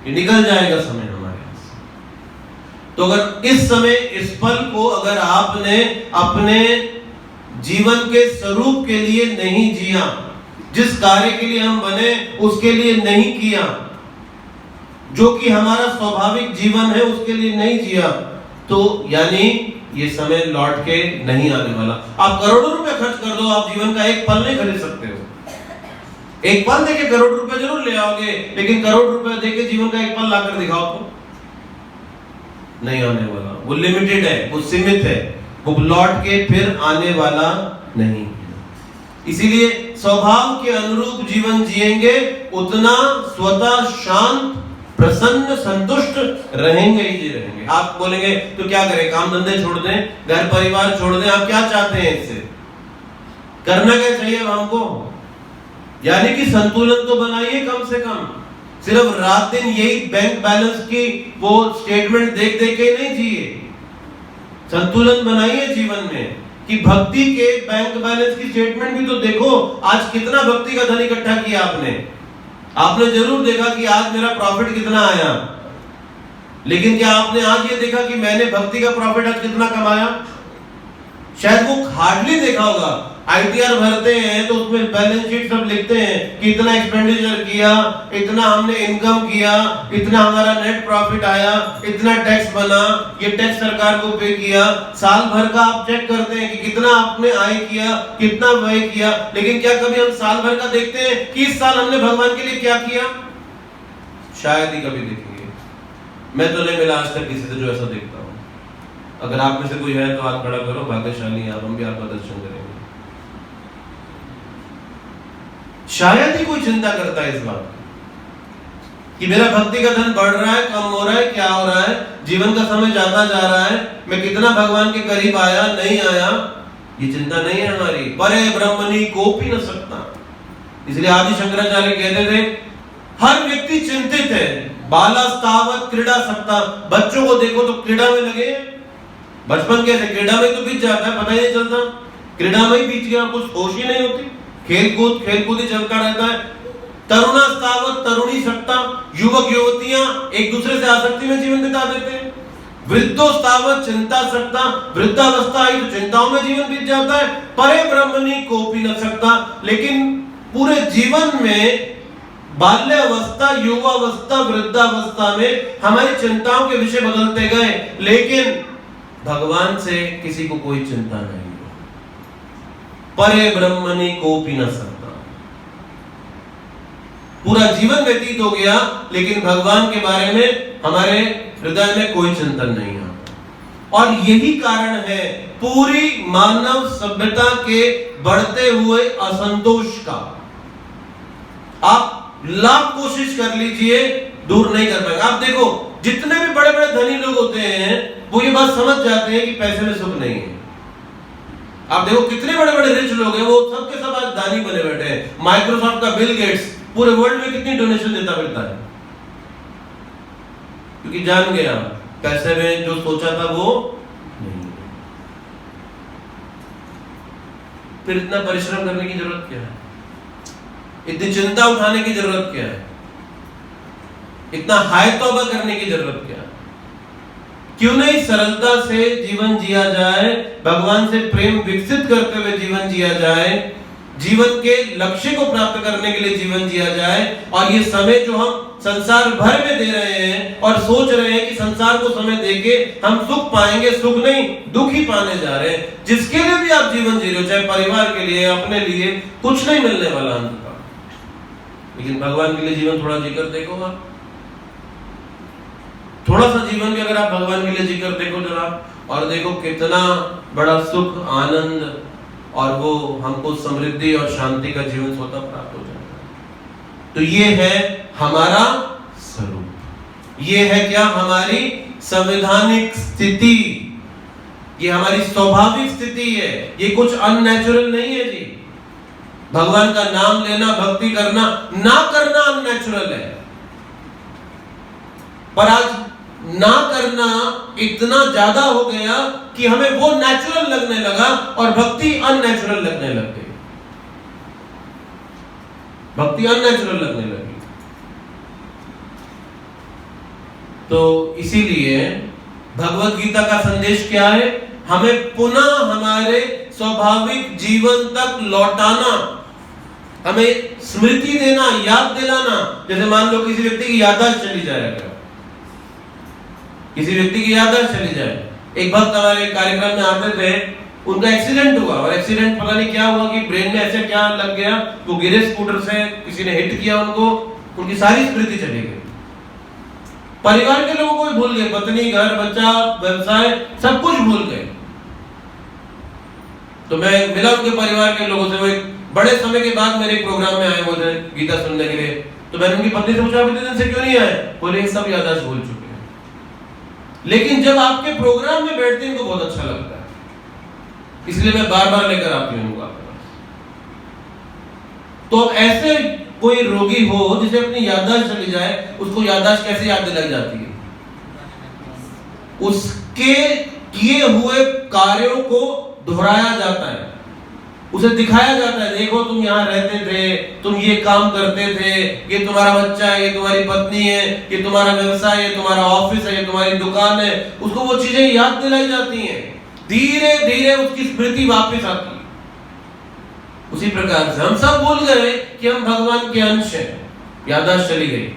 A: ये निकल जाएगा समय हमारे हाथ से। तो अगर इस समय, इस पल को अगर आपने अपने जीवन के स्वरूप के लिए नहीं जिया, जिस कार्य के लिए हम बने उसके लिए नहीं किया, जो कि हमारा स्वाभाविक जीवन है उसके लिए नहीं जिया, तो यानी ये समय लौट के नहीं आने वाला। आप करोड़ों रुपए खर्च कर दो, आप जीवन का एक पल नहीं खरीद सकते हो। एक पल देके करोड़ रुपए जरूर ले आओगे, लेकिन करोड़ रुपए देके जीवन का एक पल लाकर दिखाओ तो नहीं आने वाला। वो लिमिटेड है, वो सीमित है, वो लौट के फिर आने वाला नहीं। इसीलिए स्वभाव के अनुरूप जीवन जिएंगे, उतना स्वतः शांत, प्रसन्न, संतुष्ट रहेंगे ही रहेंगे। आप बोलेंगे तो क्या करें, काम धंधे छोड़ दें, घर परिवार छोड़ दें, आप क्या चाहते हैं इससे? करना क्या चाहिए अब हमको? यानी कि संतुलन तो बनाइए कम से कम। सिर्फ रात दिन यही बैंक बैलेंस की वो स्टेटमेंट देख देख के नहीं जिए। संतुलन बनाइए जीवन में कि भक्ति के बैंक बैलेंस की स्टेटमेंट भी तो देखो। आज कितना भक्ति का धन इकट्ठा किया आपने जरूर देखा कि आज मेरा प्रॉफिट कितना आया, लेकिन क्या आपने आज ये देखा कि मैंने भक्ति का प्रॉफिट आज कितना कमाया? शायद वो हार्डली देखा होगा। आईटीआर भरते हैं तो उसमें बैलेंस शीट सब लिखते हैं कि इतना एक्सपेंडिचर किया, इतना हमने इनकम किया, इतना हमारा नेट प्रॉफिट आया, इतना टैक्स बना, ये टैक्स सरकार को पे किया। साल भर का आप चेक करते हैं कि कितना आपने आय किया, कितना व्यय किया, लेकिन क्या कभी हम साल भर का देखते हैं कि इस साल हमने भगवान के लिए क्या किया? शायद ही कभी देखेंगे। मैं तो नहीं मिला आज तक किसी से जो ऐसा देखता हूं। अगर आप में से कोई है तो हाथ खड़ा करो, भाग्यशाली आप, हम भी आपका दर्शन करेंगे। शायद ही कोई चिंता करता है इस बात कि मेरा भक्ति का धन बढ़ रहा है, कम हो रहा है, क्या हो रहा है, जीवन का समय जाता जा रहा है, मैं कितना भगवान के करीब आया, नहीं आया, ये चिंता नहीं है हमारी। परे ब्रह्मणि कोपी न सकता। इसलिए आदि शंकराचार्य कहते थे हर व्यक्ति चिंतित है। बालास्तावत क्रीड़ा सकता। बच्चों को देखो तो क्रीड़ा में लगे, बचपन कैसे क्रीड़ा में तो बीत जाता है, पता ही नहीं चलता, क्रीड़ा में ही बीत गया, कुछ होश ही नहीं होती, खेल कूद ही चलता रहता है। तरुणास्तावत तरुणी सकता। युवक युवतियां एक दूसरे से आसक्ति में जीवन बिता देते हैं। वृद्धोस्तावत चिंता सकता। वृद्धावस्था आई तो चिंताओं में जीवन बीत जाता है। परे ब्रह्मणि कोपी न सकता। लेकिन पूरे जीवन में बाल्यावस्था, युवावस्था, वृद्धावस्था में हमारी चिंताओं के विषय बदलते गए, लेकिन भगवान से किसी को कोई चिंता नहीं। परे ब्रह्मणि कोपी न सकता। पूरा जीवन व्यतीत हो गया, लेकिन भगवान के बारे में हमारे हृदय में कोई चिंतन नहीं आता। और यही कारण है पूरी मानव सभ्यता के बढ़ते हुए असंतोष का। आप लाख कोशिश कर लीजिए, दूर नहीं कर पाएंगे। आप देखो जितने भी बड़े बड़े धनी लोग होते हैं वो ये बात समझ जाते हैं कि पैसे में सुख नहीं है। आप देखो कितने बड़े बड़े रिच लोग हैं, वो सब के सब आज दानी बने बैठे हैं। माइक्रोसॉफ्ट का बिल गेट्स पूरे वर्ल्ड में कितनी डोनेशन देता फिरता है, क्योंकि जान गया पैसे में जो सोचा था वो नहीं। फिर इतना परिश्रम करने की जरूरत क्या है? इतनी चिंता उठाने की जरूरत क्या है? इतना हाय तौबा करने की जरूरत क्या है? क्यों नहीं सरलता से जीवन जिया जाए, भगवान से प्रेम विकसित करते हुए जीवन जिया जाए, जीवन के लक्ष्य को प्राप्त करने के लिए जीवन जिया जाए। और ये समय जो हम संसार भर में दे रहे हैं और सोच रहे हैं कि संसार को समय देके हम सुख पाएंगे, सुख नहीं दुख ही पाने जा रहे हैं। जिसके लिए भी आप जीवन जी रहे हो, चाहे परिवार के लिए, अपने लिए, कुछ नहीं मिलने वाला अंत का। लेकिन भगवान के लिए जीवन थोड़ा जीकर देखो आप, थोड़ा सा जीवन भी अगर आप भगवान के लिए जीकर देखो जरा, और देखो कितना बड़ा सुख, आनंद और वो हमको समृद्धि और शांति का जीवन स्वतः प्राप्त हो जाएगा। तो ये है हमारा स्वरूप, ये है क्या? हमारी संवैधानिक स्थिति, ये हमारी स्वाभाविक स्थिति है, ये कुछ अननेचुरल नहीं है जी। भगवान का नाम लेना, भक्ति करना, ना करना अननेचुरल है, पर आज ना करना इतना ज्यादा हो गया कि हमें वो नेचुरल लगने लगा और भक्ति अननेचुरल लगने लग गई। भक्ति अननेचुरल लगने लगी। तो इसीलिए भगवत गीता का संदेश क्या है? हमें पुनः हमारे स्वाभाविक जीवन तक लौटाना, हमें स्मृति देना, याद दिलाना। जैसे मान लो किसी व्यक्ति की याददाश्त चली जाए, किसी व्यक्ति की याददाश्त चली जाए। एक भक्त हमारे कार्यक्रम में आते थे, उनका एक्सीडेंट हुआ और एक्सीडेंट पता नहीं क्या हुआ कि ब्रेन में ऐसे क्या लग गया, वो गिरे स्कूटर से, किसी ने हिट किया उनको, उनकी सारी स्मृति चली गई। परिवार के लोगों को भी भूल गए, पत्नी, घर, बच्चा, व्यवसाय, सब कुछ भूल गए। तो मैं मिला उनके परिवार के लोगों से, वो एक बड़े समय के बाद मेरे प्रोग्राम में आए मुझे गीता सुनने के लिए। तो मैंने उनकी पत्नी से पूछा, इतने दिन से क्यों नहीं आए? बोले ये सब याददाश्त भूल चुके हैं। लेकिन जब आपके प्रोग्राम में बैठते हैं इनको बहुत अच्छा लगता है, इसलिए मैं बार बार लेकर आती हूँ उनको आपके पास। तो ऐसे कोई रोगी हो जिसे अपनी याददाश्त चली जाए, उसको याददाश्त कैसे याद दिलाई जाती है? उसके किए हुए कार्यों को दोहराया जाता है, उसे दिखाया जाता है, देखो तुम यहाँ रहते थे, तुम ये काम करते थे, ये तुम्हारा बच्चा है, ये तुम्हारी पत्नी है, ये तुम्हारा व्यवसाय है, तुम्हारा ऑफिस है, ये तुम्हारी दुकान है। उसको वो चीजें याद दिलाई जाती हैं, धीरे धीरे उसकी स्मृति वापस आती है। उसी प्रकार से हम सब भूल गए कि हम भगवान के अंश हैं, याददाश्त चली गई।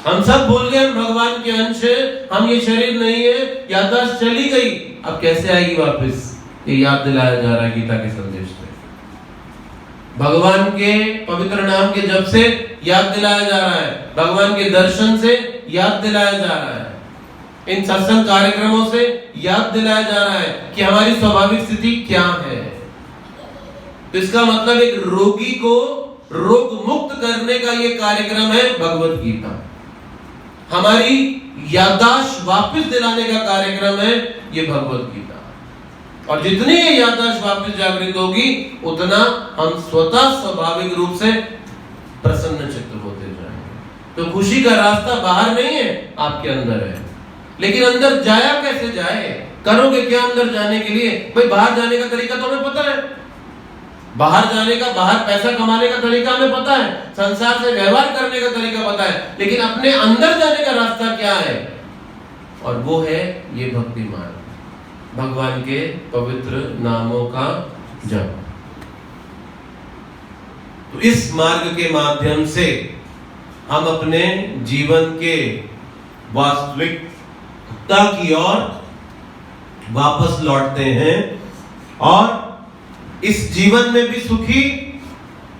A: हम सब भूल गए हम भगवान के अंश हैं, हम ये शरीर नहीं है, याददाश्त चली गई। अब कैसे आएगी वापस? ये याद दिलाया जा रहा है गीता के संदेश में। भगवान के पवित्र नाम के जप से याद दिलाया जा रहा है, भगवान के दर्शन से याद दिलाया जा रहा है, इन सत्संग कार्यक्रमों से याद दिलाया जा रहा है कि हमारी स्वाभाविक स्थिति क्या है। तो इसका मतलब एक रोगी को रोग मुक्त करने का ये कार्यक्रम है भगवत गीता। हमारी याददाश्त वापस दिलाने का कार्यक्रम है ये भगवत गीता। और जितनी ये याददाश्त वापस जागृत होगी, उतना हम स्वतः स्वाभाविक रूप से प्रसन्न चित्त होते जाएंगे। तो खुशी का रास्ता बाहर नहीं है, आपके अंदर है। लेकिन अंदर जाया कैसे जाए? करोगे क्या अंदर जाने के लिए? भाई बाहर जाने का तरीका तो हमें पता है, बाहर जाने का, बाहर पैसा कमाने का तरीका हमें पता है, संसार से व्यवहार करने का तरीका पता है, लेकिन अपने अंदर जाने का रास्ता क्या है? और वो है ये भक्ति मार्ग, भगवान के पवित्र नामों का जप। तो इस मार्ग के माध्यम से हम अपने जीवन के वास्तविकता की ओर वापस लौटते हैं और इस जीवन में भी सुखी,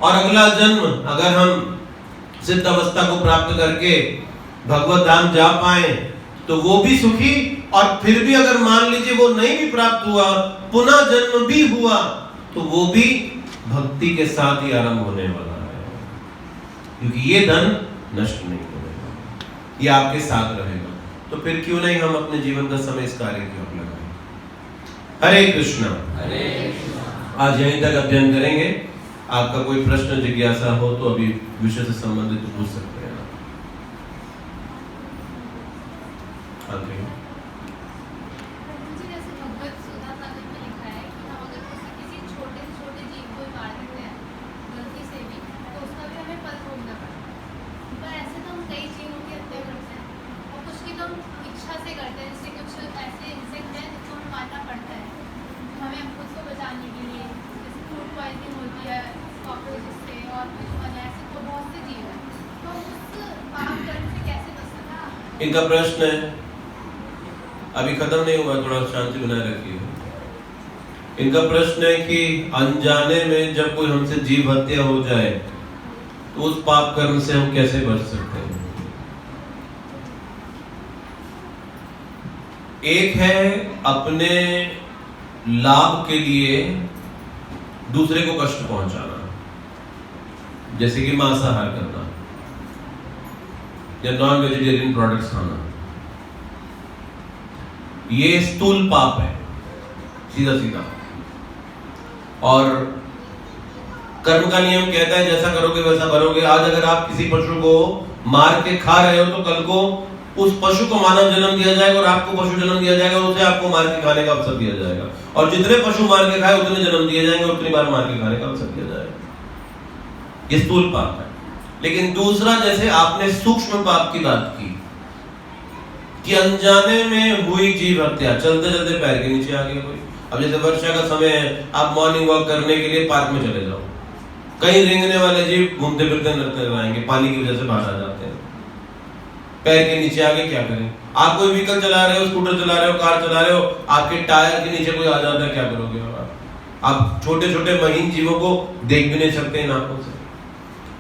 A: और अगला जन्म अगर हम सिद्ध अवस्था को प्राप्त करके भगवत धाम जा पाए तो वो भी सुखी, और फिर भी अगर मान लीजिए वो नहीं भी प्राप्त हुआ, पुनः जन्म भी हुआ, तो वो भी भक्ति के साथ ही आरंभ होने वाला है, क्योंकि ये धन नष्ट नहीं होगा, ये आपके साथ रहेगा। तो फिर क्यों नहीं हम अपने जीवन का समय इस कार्य की ओर लगाएं। हरे कृष्णा। आज यहीं तक अध्ययन करेंगे। आपका कोई प्रश्न जिज्ञासा हो तो अभी विषय से संबंधित पूछ सकते हैं। इनका प्रश्न है, अभी खत्म नहीं हुआ, थोड़ा शांति बनाए रखिए। इनका प्रश्न है कि अनजाने में जब कोई हमसे जीव हत्या हो जाए तो उस पाप कर्म से हम कैसे बच सकते हैं? एक है अपने लाभ के लिए दूसरे को कष्ट पहुंचाना, जैसे कि मांसाहार करना या नॉन वेजिटेरियन प्रोडक्ट्स खाना, ये स्थूल पाप है सीधा सीधा। और कर्म का नियम कहता है जैसा करोगे वैसा भरोगे। आज अगर आप किसी पशु को मार के खा रहे हो तो कल को उस पशु को मानव जन्म दिया जाएगा और आपको पशु जन्म दिया जाएगा, उसे आपको मार के खाने का अवसर दिया जाएगा। और जितने पशु मार के खाए उतने जन्म दिए जाएंगे, उतनी बार मार के खाने का अवसर दिया जाएगा। ये स्थूल पाप है। लेकिन दूसरा, जैसे आपने सूक्ष्म पाप की बात की कि अनजाने में हुई जीव हत्या, चलते चलते पैर के नीचे आ गया कोई। अब जैसे वर्षा का समय है, आप मॉर्निंग वॉक करने के लिए पार्क में चले जाओ, कई रेंगने वाले जीव घूमते फिरते नजर आएंगे, पानी की वजह से बाहर आ जाते हैं। पैर के नीचे आगे क्या करें? आप कोई व्हीकल चला रहे हो, स्कूटर चला रहे हो, कार चला रहे हो, आपके टायर के नीचे कोई आ जाता है, क्या करोगे आप छोटे छोटे महीन जीवों को देख भी नहीं सकते इन आंखों से।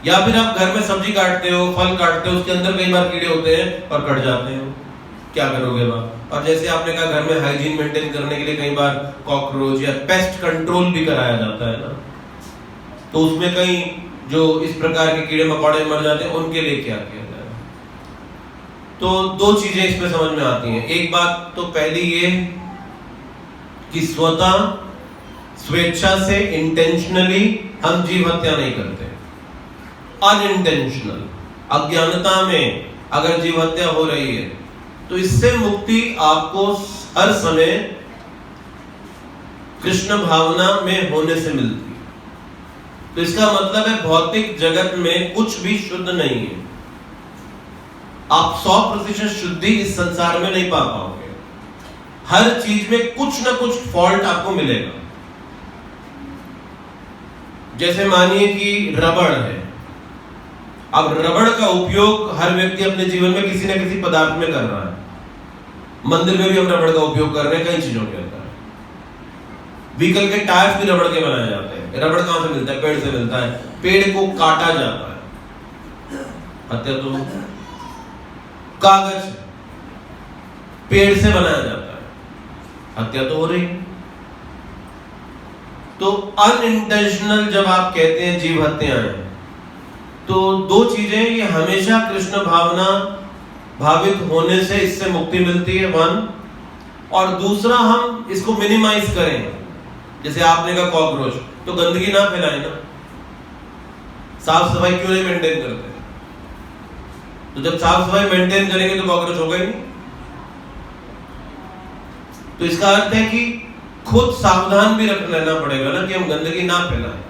A: या फिर आप घर में सब्जी काटते हो, फल काटते हो, उसके अंदर कई बार कीड़े होते हैं और कट जाते हो, क्या करोगे आप? और जैसे आपने कहा घर में हाइजीन मेंटेन करने के लिए कई बार कॉकरोच या पेस्ट कंट्रोल भी कराया जाता है ना, तो उसमें कई जो इस प्रकार के कीड़े मकोड़े मर जाते हैं, उनके लिए क्या किया जाए? तो दो चीजें इसमें समझ में आती हैं। एक बात तो पहली ये कि स्वतः स्वेच्छा से इंटेंशनली हम जीव हत्या नहीं करते। अनइंटेंशनल अज्ञानता में अगर जीव हत्या हो रही है तो इससे मुक्ति आपको हर समय कृष्ण भावना में होने से मिलती है। तो इसका मतलब है भौतिक जगत में कुछ भी शुद्ध नहीं है। आप 100% शुद्धि इस संसार में नहीं पा पाओगे। हर चीज में कुछ ना कुछ फॉल्ट आपको मिलेगा। जैसे मानिए कि रबड़ है, अब रबड़ का उपयोग हर व्यक्ति अपने जीवन में किसी न किसी पदार्थ में कर रहा है। मंदिर में भी हम रबड़ का उपयोग कर रहे हैं कई चीजों के अंदर। व्हीकल के टायर्स भी रबड़ के बनाए जाते हैं। रबड़ कहां से मिलता है? पेड़ से मिलता है। पेड़ को काटा जाता है, हत्या तो कागज पेड़ से बनाया जाता है, हत्या तो हो रही है। तो अनइंटेंशनल जब आप कहते हैं जीव हत्याएं, तो दो चीजें, ये हमेशा कृष्ण भावना भावित होने से इससे मुक्ति मिलती है, वन। और दूसरा हम इसको मिनिमाइज करें। जैसे आपने कहा कॉकरोच, तो गंदगी ना फैलाएं ना, साफ सफाई क्यों नहीं मेंटेन करते? तो जब साफ सफाई मेंटेन करेंगे तो कॉकरोच होगा ही नहीं। तो इसका अर्थ है कि खुद सावधान भी रख लेना पड़ेगा ना कि हम गंदगी ना फैलाएं,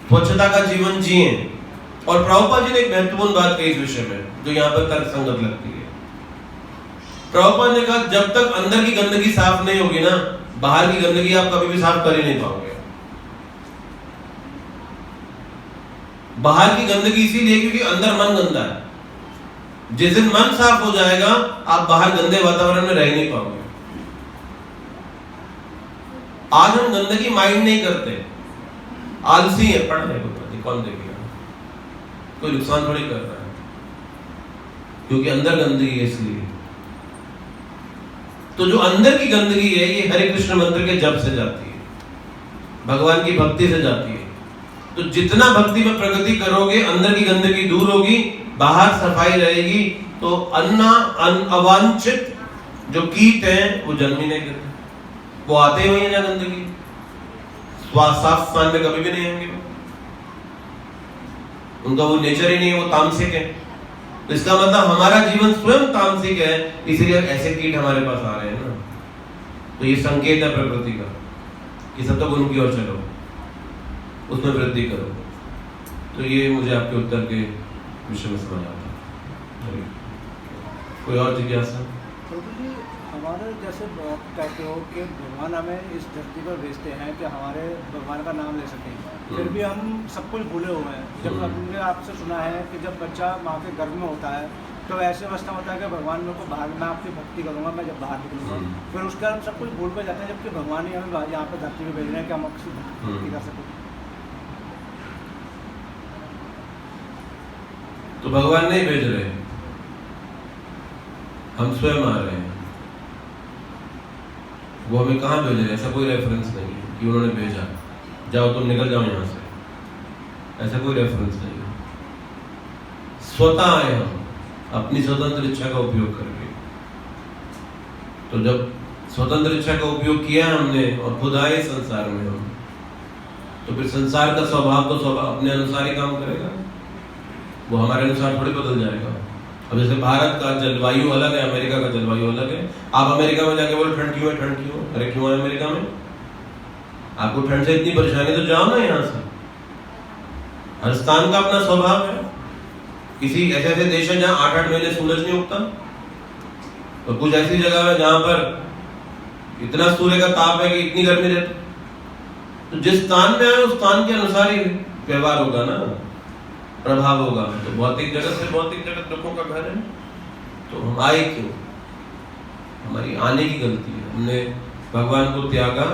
A: स्वच्छता का जीवन जिए। और प्रभुपाद जी ने एक महत्वपूर्ण बात कही इस विषय में जो यहां पर तर्क संगत लगती है। प्रभुपाद ने कहा जब तक अंदर की गंदगी साफ नहीं होगी ना, बाहर की गंदगी आप कभी भी साफ कर ही नहीं पाओगे। बाहर की गंदगी इसीलिए क्योंकि अंदर मन गंदा है। जिस दिन मन साफ हो जाएगा आप बाहर गंदे वातावरण में रह नहीं पाओगे। आज हम गंदगी माइंड नहीं करते, आलसी है, पढ़ रहे कौन देखेगा, कोई नुकसान थोड़ी कर रहा है, क्योंकि अंदर गंदगी है इसलिए। तो जो अंदर की गंदगी है ये हरे कृष्ण मंत्र के जप से जाती है, भगवान की भक्ति से जाती है। तो जितना भक्ति में प्रगति करोगे अंदर की गंदगी दूर होगी, बाहर सफाई रहेगी, तो अवांछित जो कीट हैं वो जन्म ही नहीं करते, वो आते हुए हैं ना गंदगी, साफ स्थान में कभी भी नहीं होंगे, उनका वो नेचर ही नहीं है, वो तामसिक है। तो इसका मतलब हमारा जीवन स्वयं तामसिक है, इसीलिए ऐसे कीट हमारे पास आ रहे हैं ना। तो ये संकेत है प्रकृति का कि सब तो गुरु की ओर चलो, उसमें वृद्धि करो। तो ये मुझे आपके उत्तर के विषय में समझ आता है। कोई और जिज्ञासा?
B: हमारे जैसे कहते हो कि भगवान हमें इस धरती पर भेजते हैं कि हमारे भगवान का नाम ले सकें, फिर भी हम सब कुछ भूले हुए हैं। जब हमने आपसे सुना है कि जब बच्चा माँ के गर्भ में होता है तो ऐसे अवस्था होता है कि भगवान मेरे को बाहर, मैं आपकी भक्ति करूँगा, मैं जब बाहर निकलूँगा, फिर उसके बाद हम सब कुछ भूल पे जाते हैं, जबकि भगवान ही हमें यहाँ पर धरती में भेज रहे हैं कि हम आपकी भक्ति कर सकें।
A: तो भगवान नहीं भेज रहे, हम स्वयं आ रहे हैं। वो हमें कहाँ भेज रहे हैं? ऐसा कोई रेफरेंस नहीं है कि उन्होंने भेजा, जाओ तुम निकल जाओ यहाँ से, ऐसा कोई रेफरेंस नहीं है। स्वतः आए हम अपनी स्वतंत्र इच्छा का उपयोग करके। तो जब स्वतंत्र इच्छा का उपयोग किया हमने और खुद आए संसार में हम, तो फिर संसार का स्वभाव तो स्वभाव अपने अनुसार ही काम करेगा, वो हमारे अनुसार थोड़ी बदल जाएगा। अब जैसे भारत का जलवायु अलग है, अमेरिका का जलवायु अलग है। आप अमेरिका में जाके बोलो ठंड क्यों है, ठंड क्यों है? अरे क्यों है अमेरिका में? आपको ठंड से इतनी परेशानी तो जाओ ना यहाँ से। हर स्थान का अपना स्वभाव है। किसी ऐसे ऐसे देश है जहाँ 8-8 महीने सूरज नहीं उगता, और कुछ ऐसी जगह है जहाँ पर इतना सूर्य का ताप है कि इतनी गर्मी रहती। तो जिस स्थान में आए उस स्थान के अनुसार ही व्यवहार होगा ना, प्रभाव होगा। तो भौतिक जगत से भौतिक जगत दुखों का घर है, तो हम आए क्यों? हमारी आने की गलती है, हमने भगवान को त्यागा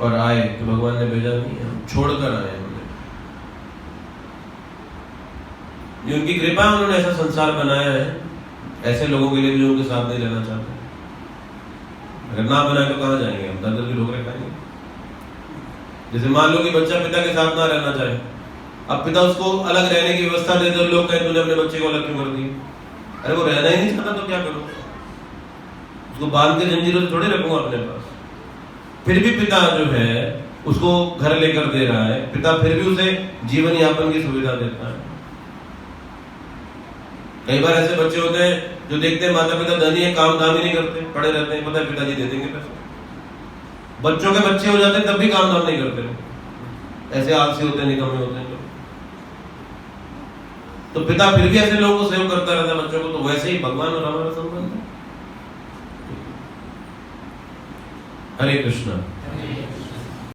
A: और आए, तो भगवान ने भेजा नहीं, हम छोड़कर आए। हमने ये उनकी कृपा, उन्होंने ऐसा संसार बनाया है ऐसे लोगों के लिए भी जो उनके साथ नहीं रहना चाहते। अगर ना बनाए तो कहाँ जाएंगे हम? दर की ठोकरें खाएंगे। जैसे मान लो कि बच्चा पिता के साथ ना रहना चाहे, अब पिता उसको अलग रहने की व्यवस्था दे दे, लोग कहें तूने अपने बच्चे को अलग क्यों कर दिया? अरे वो रहना ही नहीं चाहता तो क्या करूं? उसको बांध के जंजीरों से थोड़ी रखूंगा अपने पास। फिर भी पिता जो है उसको घर लेकर दे रहा है, पिता फिर भी उसे जीवन यापन की सुविधा देता है। कई बार ऐसे बच्चे होते हैं जो देखते हैं माता पिता धनी है, काम धाम ही नहीं करते, पड़े रहते हैं, पता है पिताजी दे देंगे पैसे। बच्चों के बच्चे हो जाते हैं तब भी काम धाम नहीं करते, ऐसे आलसी होते हैं, निकम्मे होते हैं लोग। तो पिता फिर भी ऐसे लोगों को सेव करता रहता है बच्चों को, तो वैसे ही भगवान और हमारा संबंध है। हरे कृष्णा।